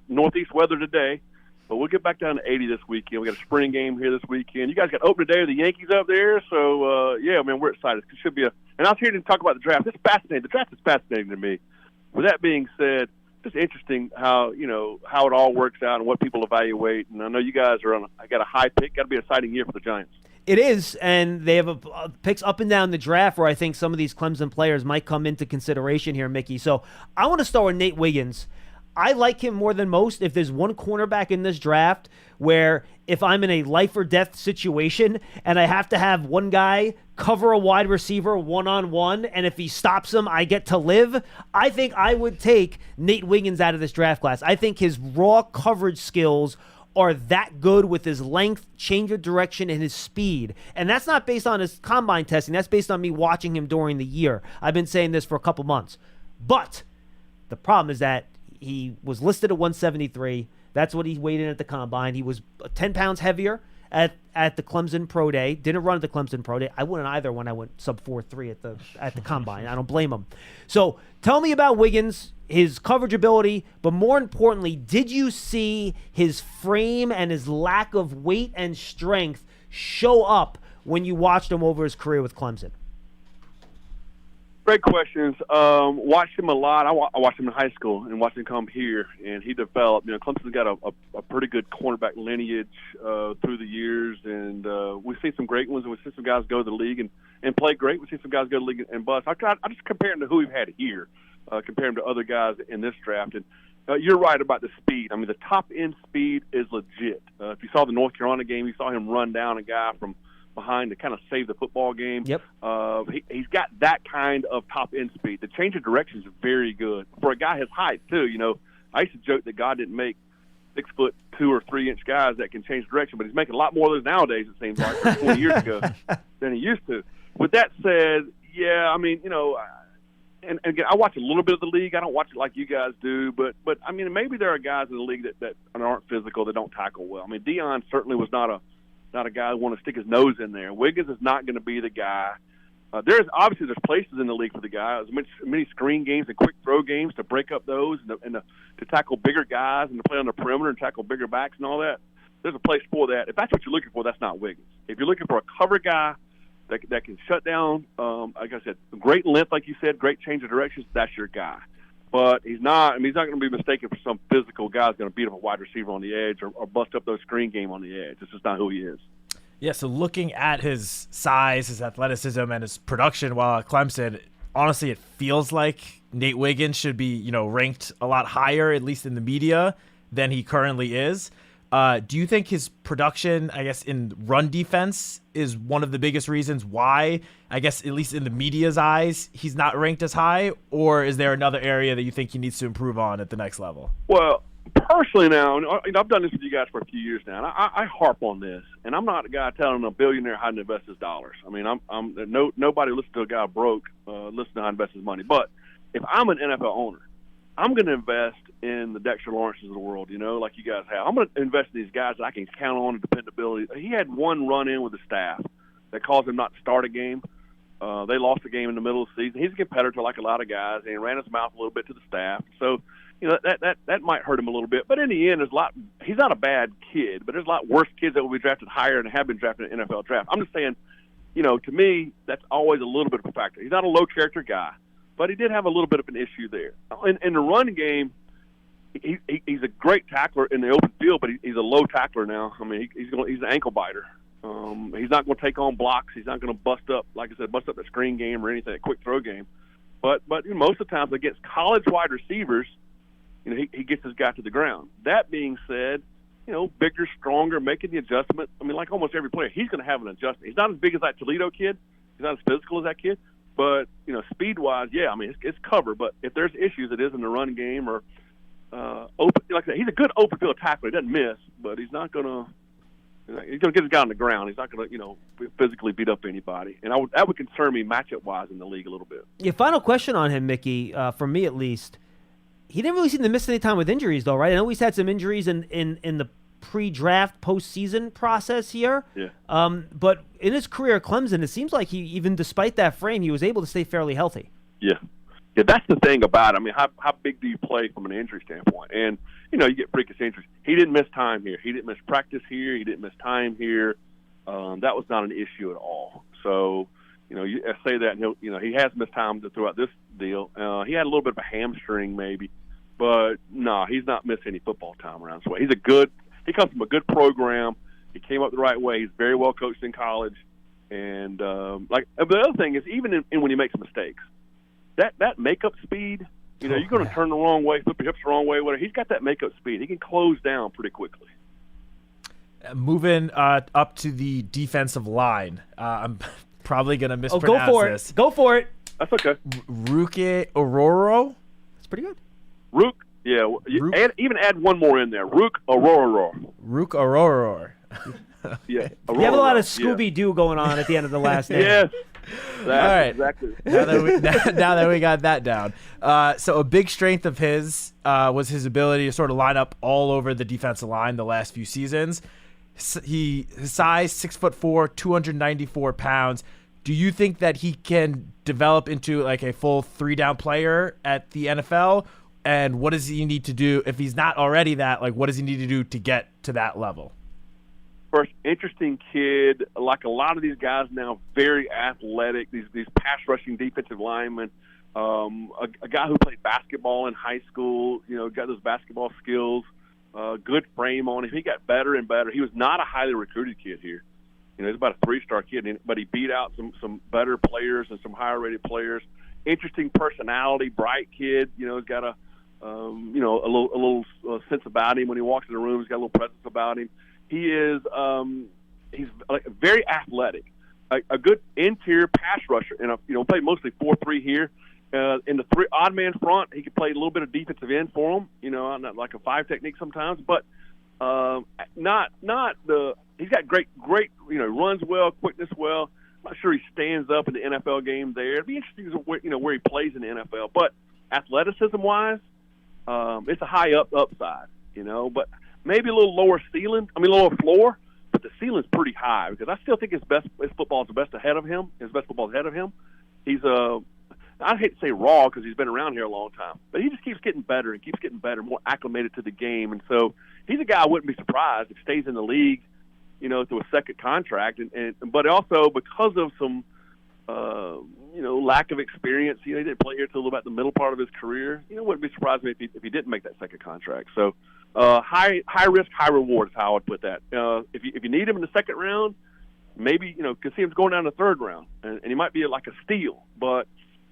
Speaker 7: northeast weather today, but we'll get back down to 80 this weekend. We got a spring game here this weekend. You guys got opening day of the Yankees up there, so yeah, man, we're excited. It should be and I was here to talk about the draft. It's fascinating. The draft is fascinating to me. With that being said, just interesting how it all works out and what people evaluate. And I know you guys I got a high pick. Got to be an exciting year for the Giants.
Speaker 6: It is, and they have picks up and down the draft where I think some of these Clemson players might come into consideration here, Mickey. So I want to start with Nate Wiggins. I like him more than most. If there's one cornerback in this draft where if I'm in a life or death situation and I have to have one guy cover a wide receiver one-on-one, and if he stops him, I get to live, I think I would take Nate Wiggins out of this draft class. I think his raw coverage skills are that good with his length, change of direction, and his speed. And that's not based on his combine testing. That's based on me watching him during the year. I've been saying this for a couple months. But the problem is that he was listed at 173. That's what he weighed in at the combine. He was 10 pounds heavier at the Clemson Pro Day. Didn't run at the Clemson Pro Day. I wouldn't either when I went sub 4.3 at the combine. I don't blame him. So tell me about Wiggins, his coverage ability, but more importantly, did you see his frame and his lack of weight and strength show up when you watched him over his career with Clemson?
Speaker 7: Great questions. Watched him a lot. I watched him in high school and watched him come here, and he developed. Clemson's got a pretty good cornerback lineage through the years, and we've seen some great ones, and we've seen some guys go to the league and play great. We've seen some guys go to the league and bust. I just compare him to who we've had here, compare him to other guys in this draft. And you're right about the speed. I mean, the top-end speed is legit. If you saw the North Carolina game, you saw him run down a guy from behind to kind of save the football game.
Speaker 6: Yep.
Speaker 7: He's got that kind of top-end speed. The change of direction is very good. For a guy his height, too, I used to joke that God didn't make 6'2" or 3-inch guys that can change direction, but he's making a lot more of those nowadays, it seems like, 20 years ago than he used to. With that said, yeah, I mean, and again, I watch a little bit of the league. I don't watch it like you guys do, but I mean, maybe there are guys in the league that aren't physical, that don't tackle well. I mean, Deion certainly was not a guy who want to stick his nose in there. Wiggins is not going to be the guy. There's places in the league for the guy. There's many screen games and quick throw games to break up those and to tackle bigger guys and to play on the perimeter and tackle bigger backs and all that. There's a place for that. If that's what you're looking for, that's not Wiggins. If you're looking for a cover guy that can shut down, like I said, great length, like you said, great change of directions, that's your guy. But he's not. I mean, he's not going to be mistaken for some physical guy who's going to beat up a wide receiver on the edge or bust up those screen game on the edge. It's just not who he is.
Speaker 8: Yeah, so looking at his size, his athleticism, and his production while at Clemson, honestly, it feels like Nate Wiggins should be, ranked a lot higher, at least in the media, than he currently is. Do you think his production, I guess, in run defense is one of the biggest reasons why, I guess, at least in the media's eyes, he's not ranked as high? Or is there another area that you think he needs to improve on at the next level?
Speaker 7: Well, personally now, I've done this with you guys for a few years now, and I harp on this, and I'm not a guy telling a billionaire how to invest his dollars. I mean, nobody listens to a guy broke listen to how to invest his money. But if I'm an NFL owner, I'm going to invest in the Dexter Lawrences of the world, like you guys have. I'm going to invest in these guys that I can count on, dependability. He had one run-in with the staff that caused him not to start a game. They lost the game in the middle of the season. He's a competitor like a lot of guys, and he ran his mouth a little bit to the staff. So, that might hurt him a little bit. But in the end, he's not a bad kid, but there's a lot worse kids that will be drafted higher and have been drafted in the NFL draft. I'm just saying, to me, that's always a little bit of a factor. He's not a low-character guy, but he did have a little bit of an issue there. In the run game, he's a great tackler in the open field, but he's a low tackler now. I mean, he's an ankle biter. He's not going to take on blocks. He's not going to bust up the screen game or anything, a quick throw game. But most of the times against college wide receivers, he gets his guy to the ground. That being said, bigger, stronger, making the adjustment. I mean, like almost every player, he's going to have an adjustment. He's not as big as that Toledo kid. He's not as physical as that kid. But, speed-wise, yeah, I mean, it's cover. But if there's issues, it is in the run game or open. Like I said, he's a good open field tackler. He doesn't miss, but he's not going to – he's going to get his guy on the ground. He's not going to, physically beat up anybody. And that would concern me matchup-wise in the league a little bit.
Speaker 6: Yeah, final question on him, Mickey, for me at least. He didn't really seem to miss any time with injuries, though, right? I know he's had some injuries in the pre-draft, postseason process here.
Speaker 7: Yeah.
Speaker 6: But in his career at Clemson, it seems like he, even despite that frame, he was able to stay fairly healthy.
Speaker 7: Yeah. Yeah, that's the thing about it. I mean, how big do you play from an injury standpoint? And, you get freakish injuries. He didn't miss time here. He didn't miss practice here. He didn't miss time here. That was not an issue at all. So, you say that, and he has missed time throughout this deal. He had a little bit of a hamstring maybe but no, he's not missed any football time around this way. He comes from a good program. He came up the right way. He's very well coached in college. And but the other thing is, even when he makes mistakes, that makeup speed, you're going to turn the wrong way, flip your hips the wrong way, whatever. He's got that makeup speed. He can close down pretty quickly.
Speaker 8: Moving up to the defensive line, I'm probably going to mispronounce this.
Speaker 6: Go for it.
Speaker 7: That's okay.
Speaker 8: Ruke Ororo?
Speaker 6: That's pretty good.
Speaker 7: Rook, yeah. Even add one more in there. Rook Ororo.
Speaker 8: Rook Ororo.
Speaker 7: Yeah.
Speaker 6: You have a lot of Scooby-Doo going on at the end of the last name.
Speaker 7: Yes.
Speaker 8: All right.
Speaker 7: Exactly.
Speaker 8: Now that we got that down. So a big strength of his was his ability to sort of line up all over the defensive line the last few seasons. His size, 6'4", 294 pounds. Do you think that he can develop into like a full 3-down player at the NFL? And what does he need to do if he's not already that? Like, what does he need to do to get to that level?
Speaker 7: First, interesting kid. Like a lot of these guys now, very athletic. These pass rushing defensive linemen. A guy who played basketball in high school. Got those basketball skills. Good frame on him. He got better and better. He was not a highly recruited kid here. He's about a 3-star kid, but he beat out some better players and some higher rated players. Interesting personality, bright kid. He's got a little sense about him when he walks in the room. He's got a little presence about him. He is he's very athletic, a good interior pass rusher, and play mostly 4-3 here. In the odd man front, he could play a little bit of defensive end for him. Not like a 5 technique sometimes, but not the. He's got great. Runs well, quickness well. I'm not sure he stands up in the NFL game there. It'd be interesting to where he plays in the NFL, but athleticism wise, it's a high upside. But maybe a little lower lower floor, but the ceiling's pretty high because I still think his football is the best ahead of him. His best football is ahead of him. He's I hate to say raw because he's been around here a long time, but he just keeps getting better and keeps getting better, more acclimated to the game. And so he's a guy I wouldn't be surprised if he stays in the league, through a second contract. But also because of some, lack of experience, he didn't play here till about the middle part of his career. Wouldn't be surprised if he didn't make that second contract. So high risk, high reward is how I would put that. If you need him in the second round, maybe, could see him going down the third round, and he might be like a steal, but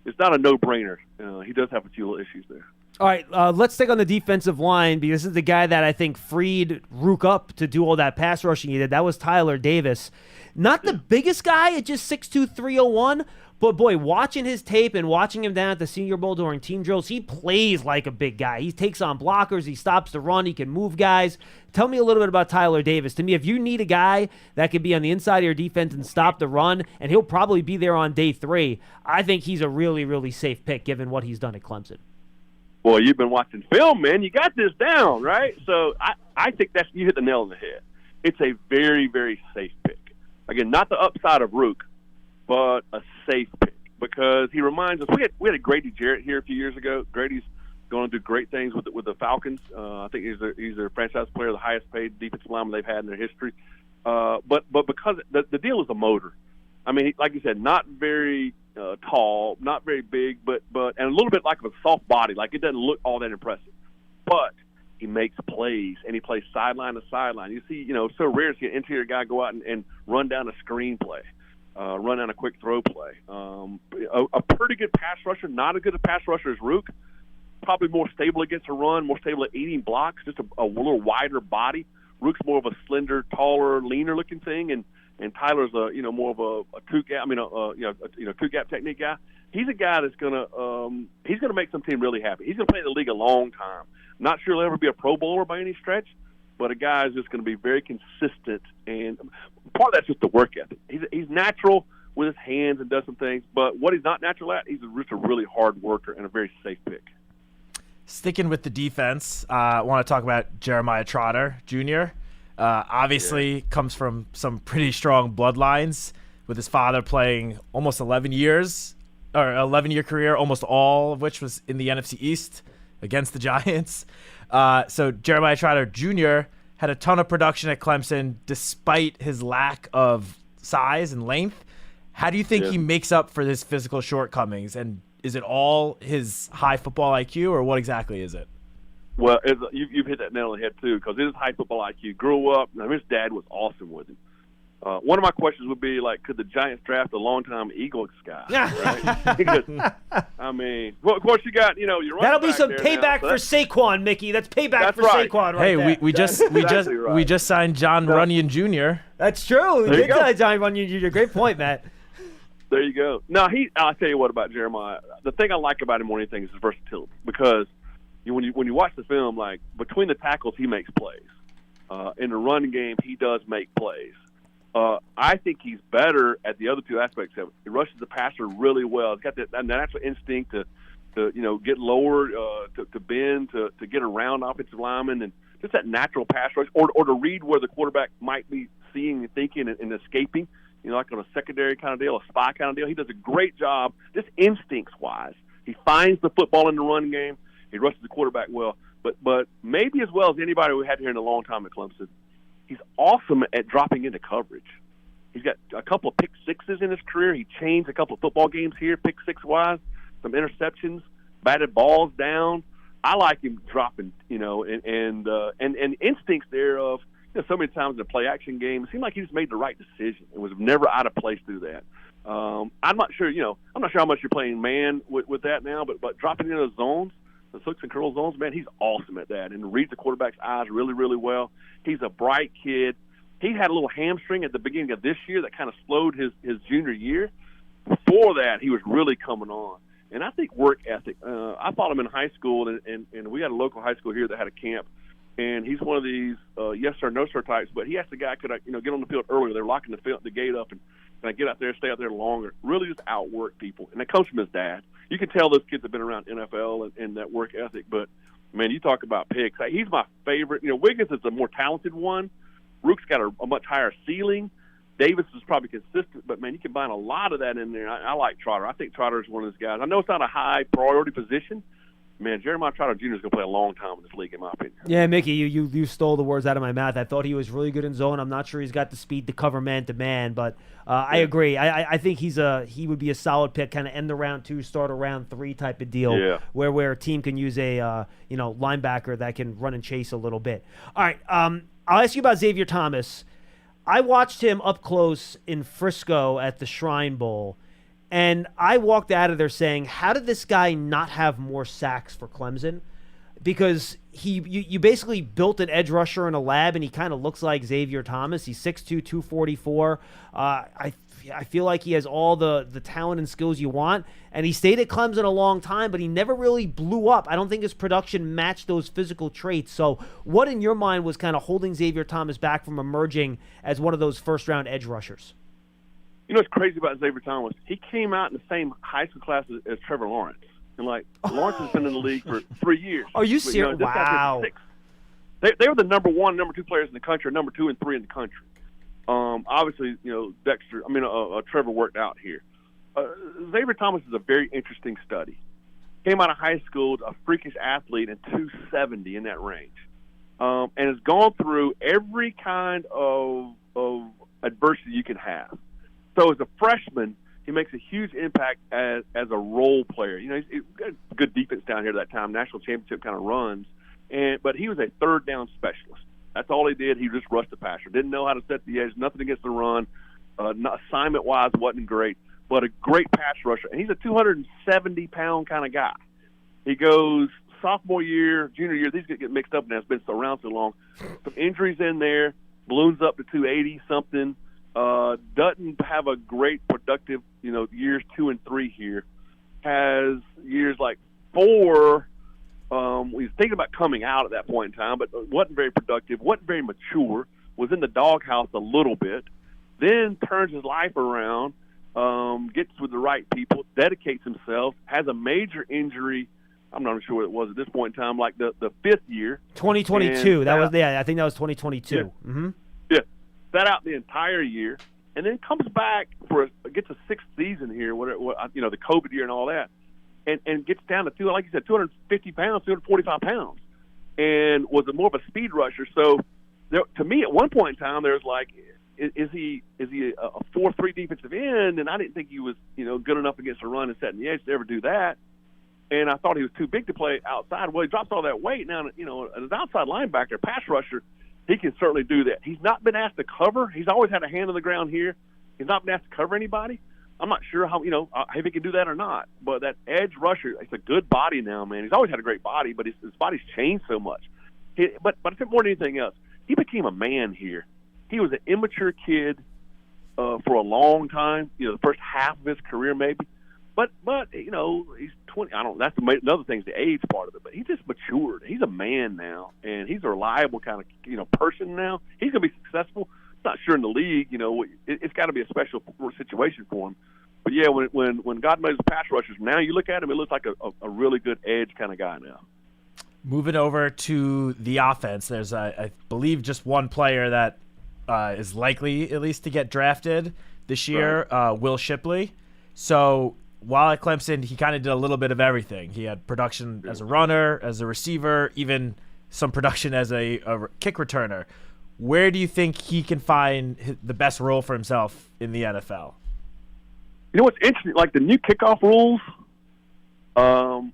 Speaker 7: it's not a no-brainer. He does have a few little issues there.
Speaker 6: All right, let's take on the defensive line because this is the guy that I think freed Rook up to do all that pass rushing he did. That was Tyler Davis. Not the biggest guy at just 6'2", 301, but boy, watching his tape and watching him down at the Senior Bowl during team drills, he plays like a big guy. He takes on blockers, he stops the run, he can move guys. Tell me a little bit about Tyler Davis. To me, if you need a guy that can be on the inside of your defense and stop the run, and he'll probably be there on day 3, I think he's a really, really safe pick given what he's done at Clemson.
Speaker 7: Well, you've been watching film, man. You got this down, right? So I think you hit the nail on the head. It's a very, very safe pick. Again, not the upside of Rook, but a safe pick because he reminds us. We had a Grady Jarrett here a few years ago. Grady's going to do great things with the Falcons. I think he's their franchise player, the highest paid defensive lineman they've had in their history. But because the deal is a motor. I mean, like you said, not very tall, not very big, but and a little bit like a soft body. Like it doesn't look all that impressive, but he makes plays and he plays sideline to sideline. You see, so rare to see an interior guy go out and run down a screen play, run down a quick throw play. A pretty good pass rusher, not as good a pass rusher as Rook. Probably more stable against a run, more stable at eating blocks, just a little wider body. Rook's more of a slender, taller, leaner looking thing, and Tyler's more of a two gap, two gap technique guy. He's a guy that's gonna make some team really happy. He's gonna play in the league a long time. Not sure he'll ever be a Pro Bowler by any stretch, but a guy is just going to be very consistent. And part of that's just the work ethic. He's natural with his hands and does some things, but what he's not natural at, he's just a really hard worker and a very safe pick.
Speaker 8: Sticking with the defense, I want to talk about Jeremiah Trotter Jr. Obviously comes from some pretty strong bloodlines with his father playing almost 11-year career, almost all of which was in the NFC East against the Giants. So Jeremiah Trotter Jr. had a ton of production at Clemson despite his lack of size and length. How do you think he makes up for his physical shortcomings? And is it all his high football IQ, or what exactly is it?
Speaker 7: Well, you've hit that nail on the head, too, because his high football IQ grew up. Now, his dad was awesome with him. One of my questions would be, like, could the Giants draft a longtime Eagles guy? Right? Because, I mean, well, of course, you got, you know, your
Speaker 6: that'll be some
Speaker 7: payback
Speaker 6: for Saquon, Mickey. That's payback for
Speaker 7: right.
Speaker 6: Saquon, right
Speaker 8: Hey,
Speaker 6: there.
Speaker 8: we just signed John Runyon Jr.
Speaker 6: That's true. We
Speaker 7: There you
Speaker 6: did
Speaker 7: go.
Speaker 6: sign John Runyon Jr. Great point, Matt.
Speaker 7: There you go. Now, I'll tell you what about Jeremiah. The thing I like about him more than anything is his versatility, because when you watch the film, like, between the tackles, he makes plays. In the run game, he does make plays. I think he's better at the other two aspects of it. He rushes the passer really well. He's got that natural instinct to get lower, to bend, to get around offensive linemen, and just that natural pass rush, or to read where the quarterback might be seeing and thinking and escaping, you know, like on a secondary kind of deal, a spy kind of deal. He does a great job, just instincts-wise. He finds the football in the run game. He rushes the quarterback well. But maybe as well as anybody we had here in a long time at Clemson, he's awesome at dropping into coverage. He's got a couple of pick sixes in his career. He changed a couple of football games here, pick six-wise, some interceptions, batted balls down. I like him dropping, you know, and instincts there of, you know, so many times in a play-action game, it seemed like he just made the right decision. It was never out of place through that. I'm not sure how much you're playing man with that now, but dropping into those zones, the hooks and curl zones, man, he's awesome at that and reads the quarterback's eyes really, really well. He's a bright kid. He had a little hamstring at the beginning of this year that kind of slowed his junior year. Before that, he was really coming on. And I think work ethic. I followed him in high school, and we had a local high school here that had a camp. And he's one of these yes sir, no sir types. But he asked the guy, could I get on the field earlier? They're locking the gate up, and can I get out there, stay out there longer? Really just outwork people. And that comes from his dad. You can tell those kids have been around NFL and that work ethic. But, man, you talk about picks. He's my favorite. You know, Wiggins is the more talented one. Rook's got a much higher ceiling. Davis is probably consistent, but, man, you combine a lot of that in there. I like Trotter. I think Trotter is one of those guys. I know it's not a high priority position. Man, Jeremiah Trotter Jr. is going to play a long time in this league, in my opinion.
Speaker 6: Yeah, Mickey, you stole the words out of my mouth. I thought he was really good in zone. I'm not sure he's got the speed to cover man to man, but I agree. I think he would be a solid pick, kind of end the round 2, start a round 3 type of deal, where a team can use a linebacker that can run and chase a little bit. All right, I'll ask you about Xavier Thomas. I watched him up close in Frisco at the Shrine Bowl. And I walked out of there saying, how did this guy not have more sacks for Clemson? Because you basically built an edge rusher in a lab, and he kind of looks like Xavier Thomas. He's 6'2", 244. I feel like he has all the talent and skills you want. And he stayed at Clemson a long time, but he never really blew up. I don't think his production matched those physical traits. So what in your mind was kind of holding Xavier Thomas back from emerging as one of those first-round edge rushers?
Speaker 7: You know what's crazy about Xavier Thomas? He came out in the same high school class as Trevor Lawrence. And, Lawrence has been in the league for 3 years.
Speaker 6: Are you serious? Wow.
Speaker 7: They were the number 1, number 2 players in the country, number 2 and 3 in the country. Obviously, Trevor worked out here. Xavier Thomas is a very interesting study. Came out of high school, a freakish athlete, and 270 in that range. And has gone through every kind of adversity you can have. So as a freshman, he makes a huge impact as a role player. You know, he's got a good defense down here at that time, national championship kind of runs. But he was a third down specialist. That's all he did. He just rushed the passer. Didn't know how to set the edge, nothing against the run. Assignment-wise, wasn't great, but a great pass rusher. And he's a 270-pound kind of guy. He goes sophomore year, junior year, these get mixed up now. It's been around so long. Some injuries in there, balloons up to 280-something. Doesn't have a great productive, years 2 and 3 here. Has years like 4. He's thinking about coming out at that point in time, but wasn't very productive, wasn't very mature, was in the doghouse a little bit, then turns his life around, gets with the right people, dedicates himself, has a major injury. I'm not sure what it was at this point in time, like the 5th year.
Speaker 6: 2022. I think that was 2022.
Speaker 7: Yeah.
Speaker 6: Mm-hmm.
Speaker 7: Yeah. Sat out the entire year, and then comes back gets a 6th season here, the COVID year and all that, and gets down to, like you said, 250 pounds, 245 pounds, and was more of a speed rusher. So to me, at one point in time, there's like, is he a 4-3 defensive end? And I didn't think he was, good enough against the run and setting the edge to ever do that.
Speaker 9: and I thought he was too big to play outside. Well, he drops all that weight. Now, as an outside linebacker, pass rusher, he can certainly do that. He's not been asked to cover. He's always had a hand on the ground here. He's not been asked to cover anybody. I'm not sure how if he can do that or not. But that edge rusher, it's a good body now, man. He's always had a great body, but his body's changed so much. But I think more than anything else, he became a man here. He was an immature kid for a long time. The first half of his career maybe. But he's 20. That's another thing is the age part of it. But he just matured. He's a man now, and he's a reliable kind of person now. He's gonna be successful. I'm not sure in the league. It's got to be a special situation for him. But yeah, when God made his pass rushers, now you look at him, it looks like a really good edge kind of guy now.
Speaker 8: Moving over to the offense, there's I believe just one player that is likely at least to get drafted this year, right. Will Shipley. So while at Clemson, he kind of did a little bit of everything. He had production as a runner, as a receiver, even some production as a kick returner. Where do you think he can find the best role for himself in the NFL?
Speaker 9: What's interesting, like the new kickoff rules, and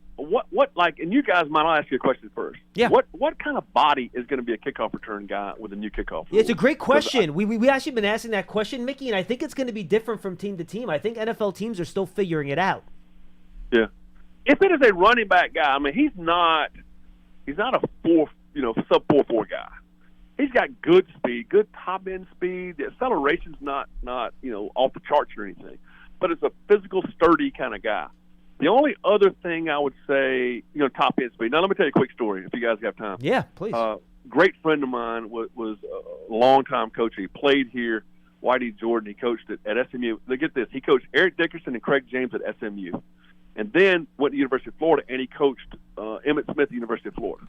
Speaker 9: you guys might, I'll ask you a question first.
Speaker 6: Yeah.
Speaker 9: What kind of body is going to be a kickoff return guy with a new kickoff rule?
Speaker 6: Yeah, it's a great question. We actually been asking that question, Mickey, and I think it's going to be different from team to team. I think NFL teams are still figuring it out.
Speaker 9: Yeah. If it is a running back guy, I mean, he's not a sub 4.4 guy. He's got good speed, good top end speed. The acceleration's not off the charts or anything, but it's a physical, sturdy kind of guy. The only other thing I would say, top end speed. Now, let me tell you a quick story if you guys have time.
Speaker 6: Yeah, please.
Speaker 9: Great friend of mine was a longtime coach. He played here, Whitey Jordan. He coached at SMU. Get this. He coached Eric Dickerson and Craig James at SMU. And then went to the University of Florida, and he coached Emmitt Smith at the University of Florida.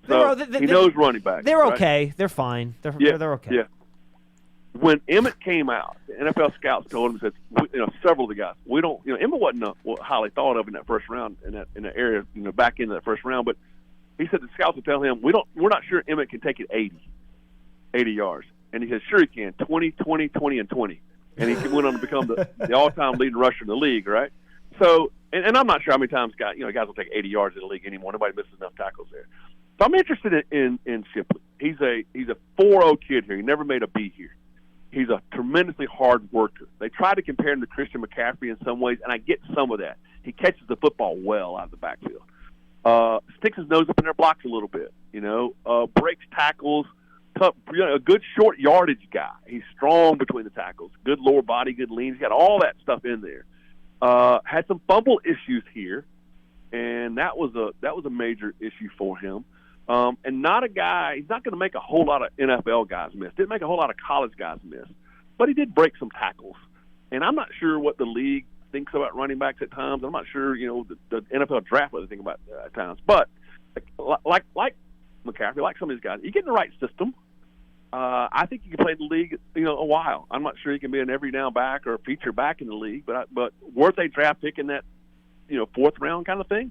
Speaker 9: So he knows running back.
Speaker 6: They're okay. They're fine. They're okay.
Speaker 9: Yeah. When Emmitt came out, the NFL scouts told him, several of the guys, we don't, Emmitt wasn't highly thought of in that first round, in that area, back into that first round. But he said the scouts would tell him, we're not sure Emmitt can take it 80 yards. And he said, sure he can, 20, 20, 20, and 20. And he went on to become the all-time leading rusher in the league, right? So, and I'm not sure how many times guys will take 80 yards in the league anymore. Nobody misses enough tackles there. So I'm interested in Shipley. He's a 4.0 kid here. He never made a B here. He's a tremendously hard worker. They try to compare him to Christian McCaffrey in some ways, and I get some of that. He catches the football well out of the backfield. Sticks his nose up in their blocks a little bit, breaks tackles, tough, a good short yardage guy. He's strong between the tackles, good lower body, good lean. He's got all that stuff in there. Had some fumble issues here, and that was a major issue for him. And not a guy, he's not going to make a whole lot of NFL guys miss. Didn't make a whole lot of college guys miss. But he did break some tackles. And I'm not sure what the league thinks about running backs at times. I'm not sure, the NFL draft what they think about at times. But like McCaffrey, like some of these guys, you get in the right system. I think you can play in the league, a while. I'm not sure you can be an every down back or a feature back in the league, but worth a draft pick in that, fourth round kind of thing.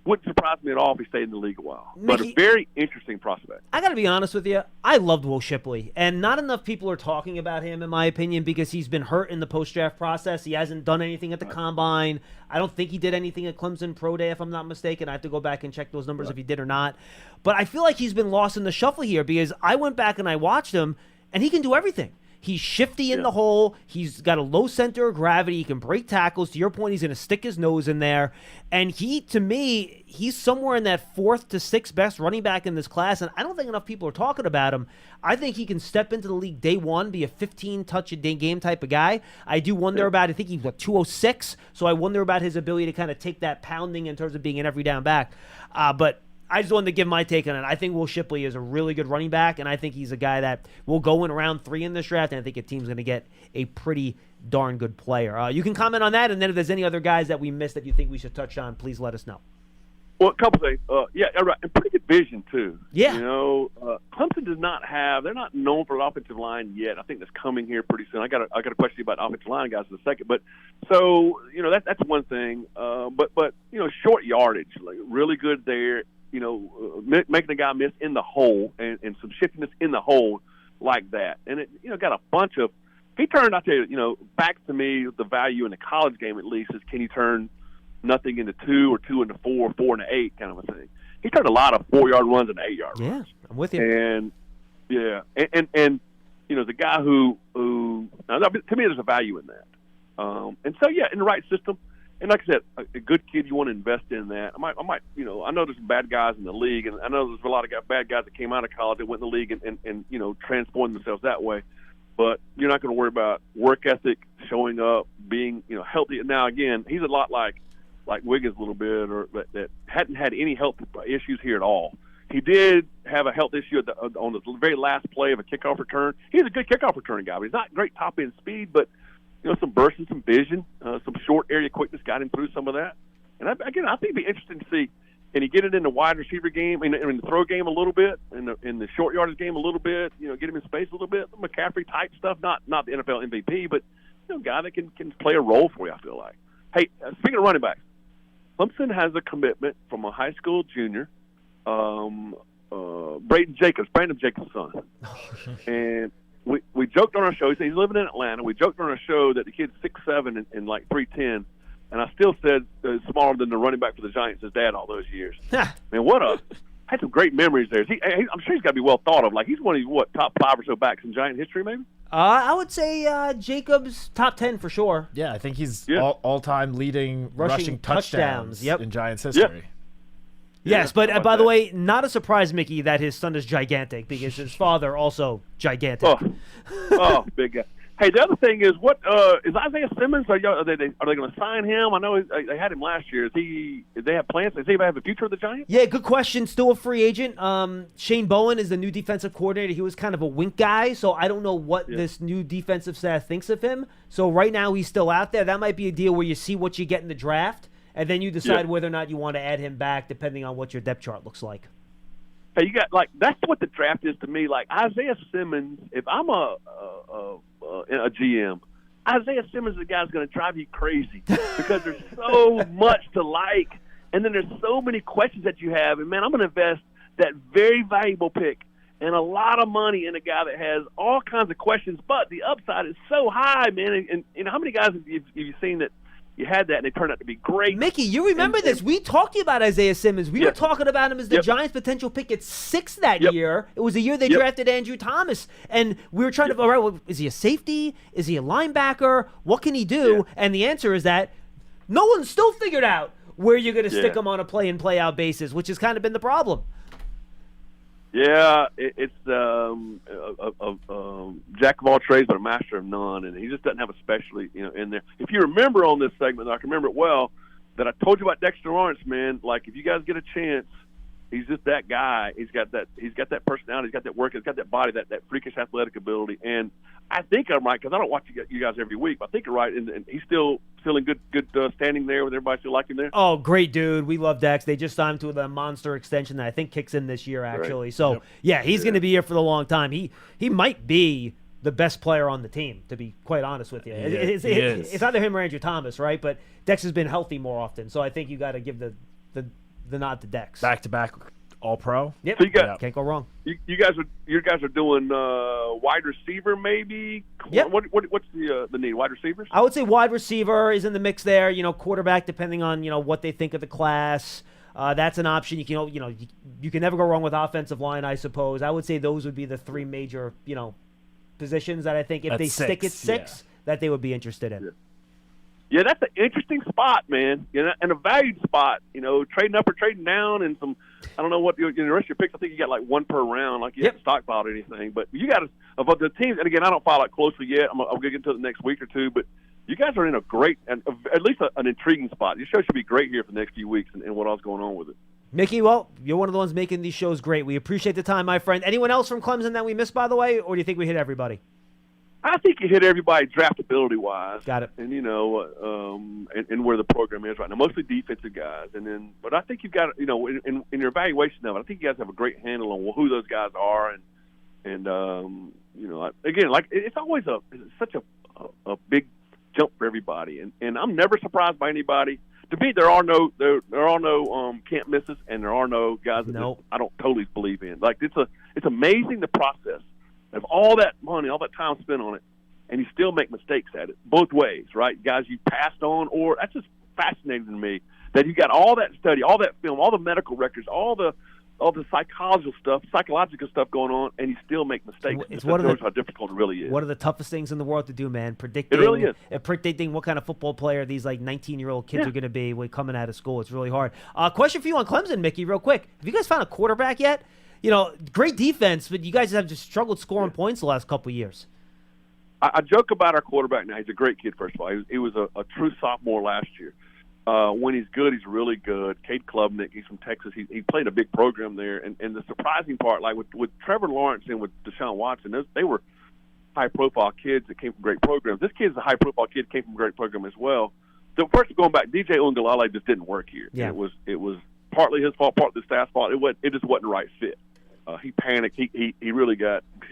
Speaker 9: Wouldn't surprise me at all if he stayed in the league a while. But a very interesting prospect.
Speaker 6: I got to be honest with you. I loved Will Shipley, and not enough people are talking about him, in my opinion, because he's been hurt in the post-draft process. He hasn't done anything at the Combine. I don't think he did anything at Clemson Pro Day, if I'm not mistaken. I have to go back and check those numbers if he did or not. But I feel like he's been lost in the shuffle here because I went back and I watched him, and he can do everything. He's shifty in the hole. He's got a low center of gravity. He can break tackles. To your point, he's going to stick his nose in there. And to me, he's somewhere in that 4th to 6th best running back in this class. And I don't think enough people are talking about him. I think he can step into the league day one, be a 15-touch-a-game type of guy. I do wonder about, I think he's 206. So I wonder about his ability to kind of take that pounding in terms of being an every down back. But I just wanted to give my take on it. I think Will Shipley is a really good running back, and I think he's a guy that will go in round 3 in this draft, and I think a team's going to get a pretty darn good player. You can comment on that, and then if there's any other guys that we missed that you think we should touch on, please let us know.
Speaker 9: Well, a couple things. Right. And pretty good vision, too.
Speaker 6: Yeah.
Speaker 9: Clemson does not have – they're not known for an offensive line yet. I think that's coming here pretty soon. I got a question about offensive line guys in a second. But so, that's one thing. But short yardage, like really good there. Making a guy miss in the hole and some shiftiness in the hole like that. And it, got a bunch of – he turned, I tell you, back to me, the value in the college game at least is can you turn nothing into 2 or 2 into 4, 4 into 8 kind of a thing. He turned a lot of 4-yard runs into 8-yard runs.
Speaker 6: Yeah, I'm with you.
Speaker 9: And you know, the guy who now, to me, there's a value in that. And so, yeah, in the right system, and like I said, a good kid, you want to invest in that. I might, you know, I know there's some bad guys in the league, and I know there's a lot of bad guys that came out of college that went in the league and you know, transformed themselves that way. But you're not going to worry about work ethic, showing up, being, you know, healthy. Now, again, he's a lot like Wiggins a little bit, or that hadn't had any health issues here at all. He did have a health issue on the very last play of a kickoff return. He's a good kickoff returning guy, but he's not great top-end speed, but, you know, some burst and some vision, some short area quickness got him through some of that. And, I think it'd be interesting to see, can he get it in the wide receiver game, in the throw game a little bit, in the short yardage game a little bit, you know, get him in space a little bit, McCaffrey-type stuff, not the NFL MVP, but, you know, a guy that can play a role for you, I feel like. Hey, speaking of running backs, Clemson has a commitment from a high school junior, Brandon Jacobs' son. And we joked on our show. He said he's living in Atlanta. We joked on our show that the kid's 6'7" and like 310. And I still said smaller than the running back for the Giants, his dad, all those years. Man, had some great memories there. I'm sure he's got to be well thought of. Like, he's one of the, top 5 or so backs in Giant history, maybe?
Speaker 6: I would say Jacobs top 10 for sure.
Speaker 8: Yeah, I think he's all-time leading rushing touchdowns in Giants history.
Speaker 6: Yep. Yes, but by the way, not a surprise, Mickey, that his son is gigantic because his father also gigantic.
Speaker 9: Oh, big guy. Hey, the other thing is, what is Isaiah Simmons? Are they going to sign him? I know they had him last year. Did they have plans? Does he have a future with the Giants?
Speaker 6: Yeah, good question. Still a free agent. Shane Bowen is the new defensive coordinator. He was kind of a wink guy, so I don't know what this new defensive staff thinks of him. So right now he's still out there. That might be a deal where you see what you get in the draft, and then you decide whether or not you want to add him back, depending on what your depth chart looks like.
Speaker 9: Hey, you got that's what the draft is to me. Like Isaiah Simmons, if I'm a GM, Isaiah Simmons is the guy that's going to drive you crazy because there's so much to like, and then there's so many questions that you have. And man, I'm going to invest that very valuable pick and a lot of money in a guy that has all kinds of questions, but the upside is so high, man. And you know, how many guys have you seen that you had that and they turned out to be great?
Speaker 6: Mickey, you remember this. We talked to you about Isaiah Simmons. We were talking about him as the Giants' potential pick at 6 that year. It was the year they drafted Andrew Thomas. And we were trying to, all right, well, is he a safety? Is he a linebacker? What can he do? And the answer is that no one's still figured out where you're going to stick him on a play-in, play-out basis, which has kind of been the problem.
Speaker 9: Yeah, it's jack of all trades but a master of none, and he just doesn't have a specialty, in there. If you remember on this segment, I can remember it well, that I told you about Dexter Lawrence, man. Like, if you guys get a chance, he's just that guy. He's got that personality. He's got that work. He's got that body, that freakish athletic ability. And I think I'm right because I don't watch you guys every week. But I think you're right, and he's still in good standing there with everybody still like him there.
Speaker 6: Oh, great dude. We love Dex. They just signed him to the monster extension that I think kicks in this year, actually. Right. So, he's going to be here for the long time. He might be the best player on the team, to be quite honest with you. It's either him or Andrew Thomas, right? But Dex has been healthy more often, so I think you got to give the nod to Dex.
Speaker 8: Back-to-back All-Pro.
Speaker 6: Yep.
Speaker 9: So
Speaker 6: can't go wrong.
Speaker 9: You guys are doing wide receiver, maybe.
Speaker 6: Yep.
Speaker 9: What's the need? Wide receivers?
Speaker 6: I would say wide receiver is in the mix there. Quarterback, depending on what they think of the class. That's an option. You can never go wrong with offensive line, I suppose. I would say those would be the three major positions that I think if they stick at 6, that they would be interested in.
Speaker 9: Yeah, that's an interesting spot, man, and a valued spot. Trading up or trading down, and some. I don't know what the rest of your picks. I think you got like one per round, like you haven't stockpiled or anything. But you got to of the teams, and again, I don't follow it closely yet. I'll get into it the next week or two. But you guys are in a great, and at least an intriguing spot. Your show should be great here for the next few weeks, and what else going on with it.
Speaker 6: Mickey, well, you're one of the ones making these shows great. We appreciate the time, my friend. Anyone else from Clemson that we missed, by the way, or do you think we hit everybody?
Speaker 9: I think you hit everybody draftability-wise.
Speaker 6: Got it.
Speaker 9: And, and where the program is right now. Mostly defensive guys. But I think you've got, in your evaluation of it, I think you guys have a great handle on who those guys are. And again, like, it's always such a big jump for everybody. And I'm never surprised by anybody. To me, there are no can't misses, and there are no guys that I don't totally believe in. Like, it's amazing the process of all that money, all that time spent on it, and you still make mistakes at it both ways, right? Guys you passed on, or that's just fascinating to me that you got all that study, all that film, all the medical records, all the psychological stuff going on, and you still make mistakes.
Speaker 6: It's
Speaker 9: how difficult it really is.
Speaker 6: One of the toughest things in the world to do, man. Predicting,
Speaker 9: it really is.
Speaker 6: Predicting what kind of football player these 19-year-old kids are going to be when coming out of school. It's really hard. Question for you on Clemson, Mickey, real quick. Have you guys found a quarterback yet? Great defense, but you guys have just struggled scoring points the last couple of years.
Speaker 9: I joke about our quarterback now. He's a great kid, first of all. He was a true sophomore last year. When he's good, he's really good. Cade Klubnik, he's from Texas. He played a big program there. And the surprising part, like with Trevor Lawrence and with Deshaun Watson, they were high-profile kids that came from great programs. This kid's a high-profile kid, came from a great program as well. So first, going back, DJ Uiagalelei just didn't work here.
Speaker 6: Yeah.
Speaker 9: It was partly his fault, partly the staff's fault. It just wasn't the right fit. He panicked. He really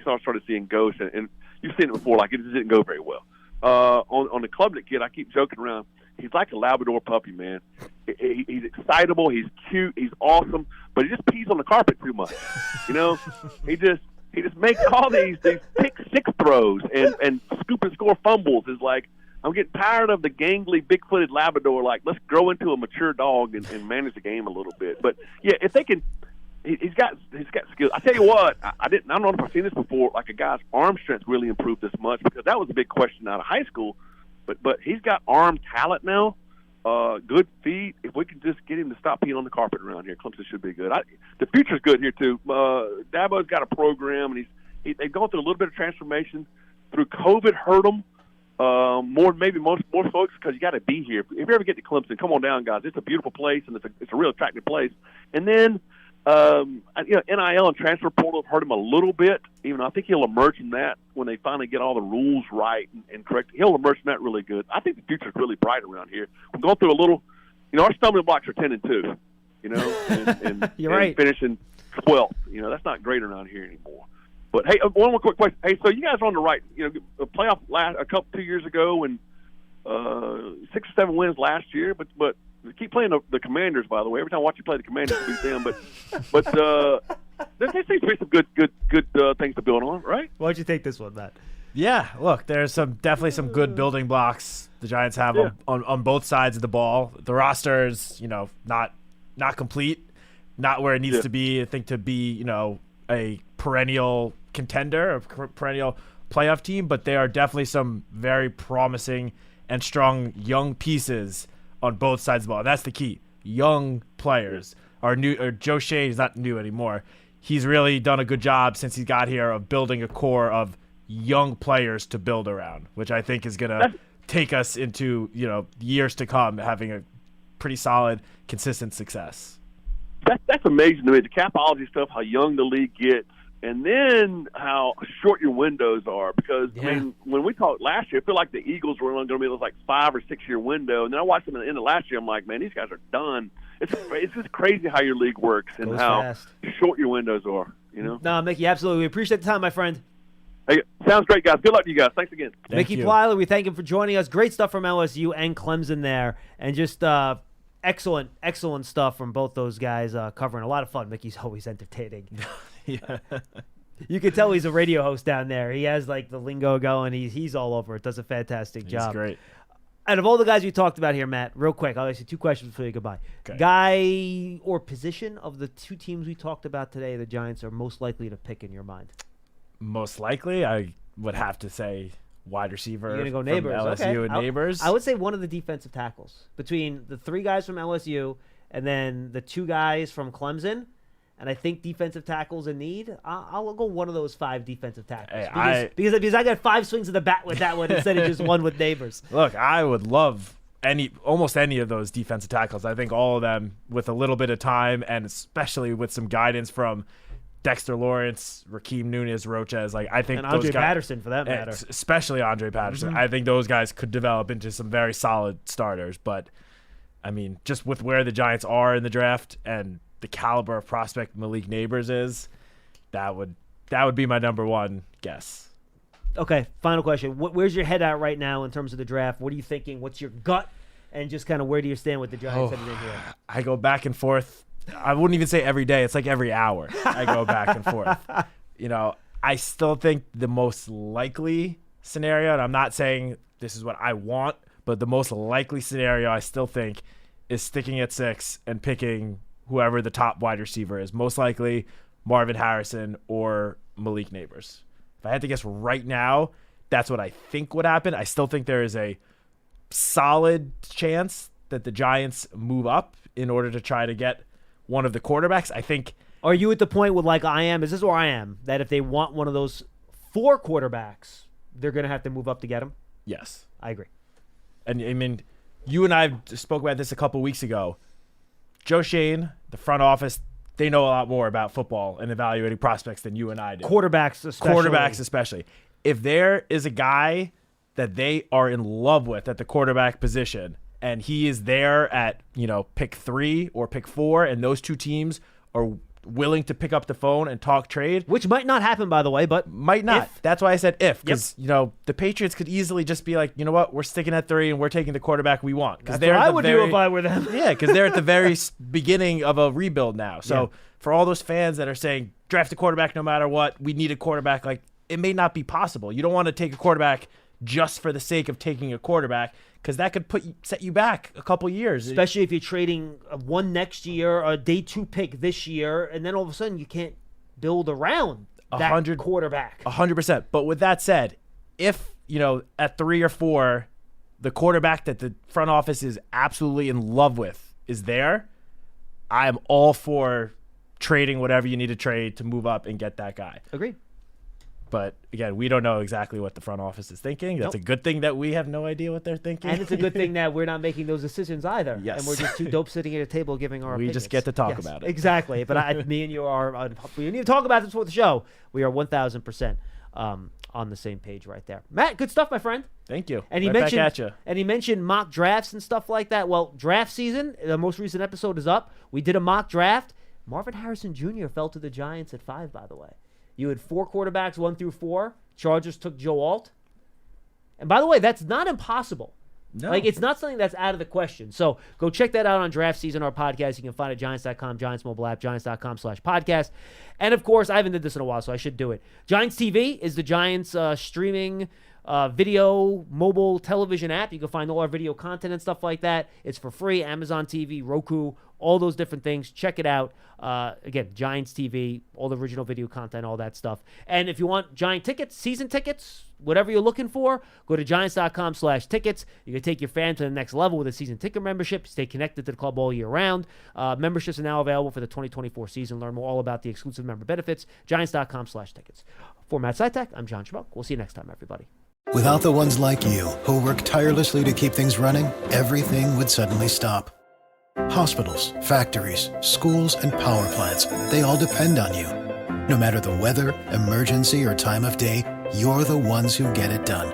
Speaker 9: started seeing ghosts, and you've seen it before. Like, it just didn't go very well. On the Klubnik kid, I keep joking around. He's like a Labrador puppy, man. He's excitable. He's cute. He's awesome, but he just pees on the carpet too much. He just makes all these pick six throws and scoop and score fumbles. Is like, I'm getting tired of the gangly, big-footed Labrador. Like, let's grow into a mature dog and manage the game a little bit. But yeah, if they can. He's got skills. I tell you what, I don't know if I've seen this before. Like, a guy's arm strength really improved this much, because that was a big question out of high school. But he's got arm talent now, good feet. If we can just get him to stop peeing on the carpet around here, Clemson should be good. The future's good here too. Dabo's got a program, and they've gone through a little bit of transformation. Through COVID, hurt them more folks, because you got to be here. If you ever get to Clemson, come on down, guys. It's a beautiful place, and it's a real attractive place. And then NIL and transfer portal have hurt him a little bit. Even I think he'll emerge from that when they finally get all the rules right and correct. He'll emerge from that really good. I think the future's really bright around here. We're going through a little, our stumbling blocks are 10-2, and
Speaker 6: You're right.
Speaker 9: Finishing 12th. That's not great around here anymore. But hey, one more quick question. Hey, so you guys are on the right. A playoff 2 years ago, and 6 or 7 wins last year, but keep playing the Commanders, by the way. Every time I watch you play the Commanders, you beat them. But there seems to be some good things to build on, right?
Speaker 6: Why'd you take this one, Matt?
Speaker 8: Yeah, look, there's definitely some good building blocks the Giants have on both sides of the ball. The roster is, not complete, not where it needs to be. I think to be, a perennial contender, a perennial playoff team, but there are definitely some very promising and strong young pieces on both sides of the ball. That's the key. Young players are new. Or Joe Shea is not new anymore. He's really done a good job since he got here of building a core of young players to build around, which I think is going to take us into years to come, having a pretty solid, consistent success.
Speaker 9: That's amazing to me. The capology stuff, how young the league gets, and then how short your windows are. Because, I mean, when we talked last year, I feel like the Eagles were only going to be this 5 or 6 year window. And then I watched them at the end of last year. I'm like, man, these guys are done. It's just crazy how your league works and how short your windows are,
Speaker 6: No, Mickey, absolutely. We appreciate the time, my friend.
Speaker 9: Hey, sounds great, guys. Good luck to you guys. Thanks again.
Speaker 6: Mickey Plyler, we thank him for joining us. Great stuff from LSU and Clemson there. And just excellent stuff from both those guys covering. A lot of fun. Mickey's always entertaining.
Speaker 8: Yeah.
Speaker 6: You can tell he's a radio host down there. He has the lingo going. He's all over it. Does a fantastic job.
Speaker 8: He's great.
Speaker 6: Out of all the guys we talked about here, Matt, real quick, I'll ask you 2 questions before you goodbye.
Speaker 8: Okay.
Speaker 6: Guy or position of the 2 teams we talked about today, the Giants are most likely to pick in your mind?
Speaker 8: Most likely, I would have to say wide receiver.
Speaker 6: You're gonna go
Speaker 8: from
Speaker 6: Neighbors.
Speaker 8: LSU and Neighbors.
Speaker 6: I would say one of the defensive tackles. Between the 3 guys from LSU and then the 2 guys from Clemson, and I think defensive tackles in need, I'll go one of those 5 defensive tackles. Because I got 5 swings of the bat with that one instead of just one with Neighbors.
Speaker 8: Look, I would love almost any of those defensive tackles. I think all of them with a little bit of time, and especially with some guidance from Dexter Lawrence, Rakeem Nunez, Roches. I think
Speaker 6: and Andre
Speaker 8: those guys,
Speaker 6: Patterson for that matter.
Speaker 8: Especially Andre Patterson.
Speaker 6: Mm-hmm.
Speaker 8: I think those guys could develop into some very solid starters. But I mean, just with where the Giants are in the draft and the caliber of prospect Malik Neighbors is, that would be my number 1 guess.
Speaker 6: Okay, final question. Where's your head at right now in terms of the draft? What are you thinking? What's your gut? And just kind of where do you stand with the Giants heading in here?
Speaker 8: I go back and forth. I wouldn't even say every day. It's like every hour I go back and forth. I still think the most likely scenario, and I'm not saying this is what I want, but the most likely scenario I still think is sticking at 6 and picking whoever the top wide receiver is. Most likely Marvin Harrison or Malik Neighbors. If I had to guess right now, that's what I think would happen. I still think there is a solid chance that the Giants move up in order to try to get one of the quarterbacks. I think.
Speaker 6: Are you at the point with like I am? Is this where I am? That if they want one of those 4 quarterbacks, they're going to have to move up to get them?
Speaker 8: Yes.
Speaker 6: I agree.
Speaker 8: And I mean, you and I spoke about this a couple weeks ago. Joe Shane, the front office, they know a lot more about football and evaluating prospects than you and I do.
Speaker 6: Quarterbacks especially.
Speaker 8: If there is a guy that they are in love with at the quarterback position, and he is there at, pick 3 or pick 4, and those 2 teams are willing to pick up the phone and talk trade.
Speaker 6: Which might not happen, by the way, but
Speaker 8: might not.
Speaker 6: If.
Speaker 8: That's why I said if, because, the Patriots could easily just be like, you know what, we're sticking at 3 and we're taking the quarterback we want.
Speaker 6: That's what I would do if I were them.
Speaker 8: Yeah, because they're at the very beginning of a rebuild now. So for all those fans that are saying, draft a quarterback no matter what, we need a quarterback, like, it may not be possible. You don't want to take a quarterback just for the sake of taking a quarterback, because that could set you back a couple years.
Speaker 6: Especially if you're trading one next year, a day 2 pick this year, and then all of a sudden you can't build around that quarterback.
Speaker 8: 100%. But with that said, if, at 3 or 4, the quarterback that the front office is absolutely in love with is there, I am all for trading whatever you need to trade to move up and get that guy.
Speaker 6: Agreed.
Speaker 8: But, again, we don't know exactly what the front office is thinking. That's a good thing that we have no idea what they're thinking.
Speaker 6: And it's a good thing that we're not making those decisions either.
Speaker 8: Yes.
Speaker 6: And we're just 2 dope sitting at a table giving our opinions.
Speaker 8: We just get to talk about it.
Speaker 6: Exactly. But me and you are, we need to talk about this before the show. We are 1,000% on the same page right there. Matt, good stuff, my friend.
Speaker 8: Thank you.
Speaker 6: And he
Speaker 8: back at you.
Speaker 6: And he mentioned mock drafts and stuff like that. Well, draft season, the most recent episode is up. We did a mock draft. Marvin Harrison Jr. fell to the Giants at 5, by the way. You had 4 quarterbacks, 1 through 4. Chargers took Joe Alt. And by the way, that's not impossible.
Speaker 8: No.
Speaker 6: Like, it's not something that's out of the question. So go check that out on Draft Season, our podcast. You can find it at Giants.com, Giants mobile app, Giants.com/podcast. And, of course, I haven't did this in a while, so I should do it. Giants TV is the Giants streaming video mobile television app. You can find all our video content and stuff like that. It's for free. Amazon TV, Roku, all those different things. Check it out. Again, Giants TV, all the original video content, all that stuff. And if you want Giant tickets, season tickets, whatever you're looking for, go to Giants.com/tickets. You can take your fan to the next level with a season ticket membership. Stay connected to the club all year round. Memberships are now available for the 2024 season. Learn more all about the exclusive member benefits. Giants.com/tickets. For Matt Citak, I'm John Schmeelk. We'll see you next time, everybody.
Speaker 1: Without the ones like you, who work tirelessly to keep things running, everything would suddenly stop. Hospitals, factories, schools, and power plants, they all depend on you. No matter the weather, emergency, or time of day, you're the ones who get it done.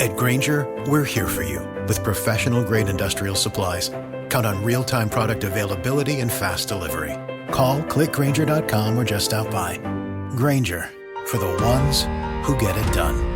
Speaker 1: At Grainger, we're here for you with professional-grade industrial supplies. Count on real-time product availability and fast delivery. Call, click Grainger.com, or just stop by. Grainger, for the ones who get it done.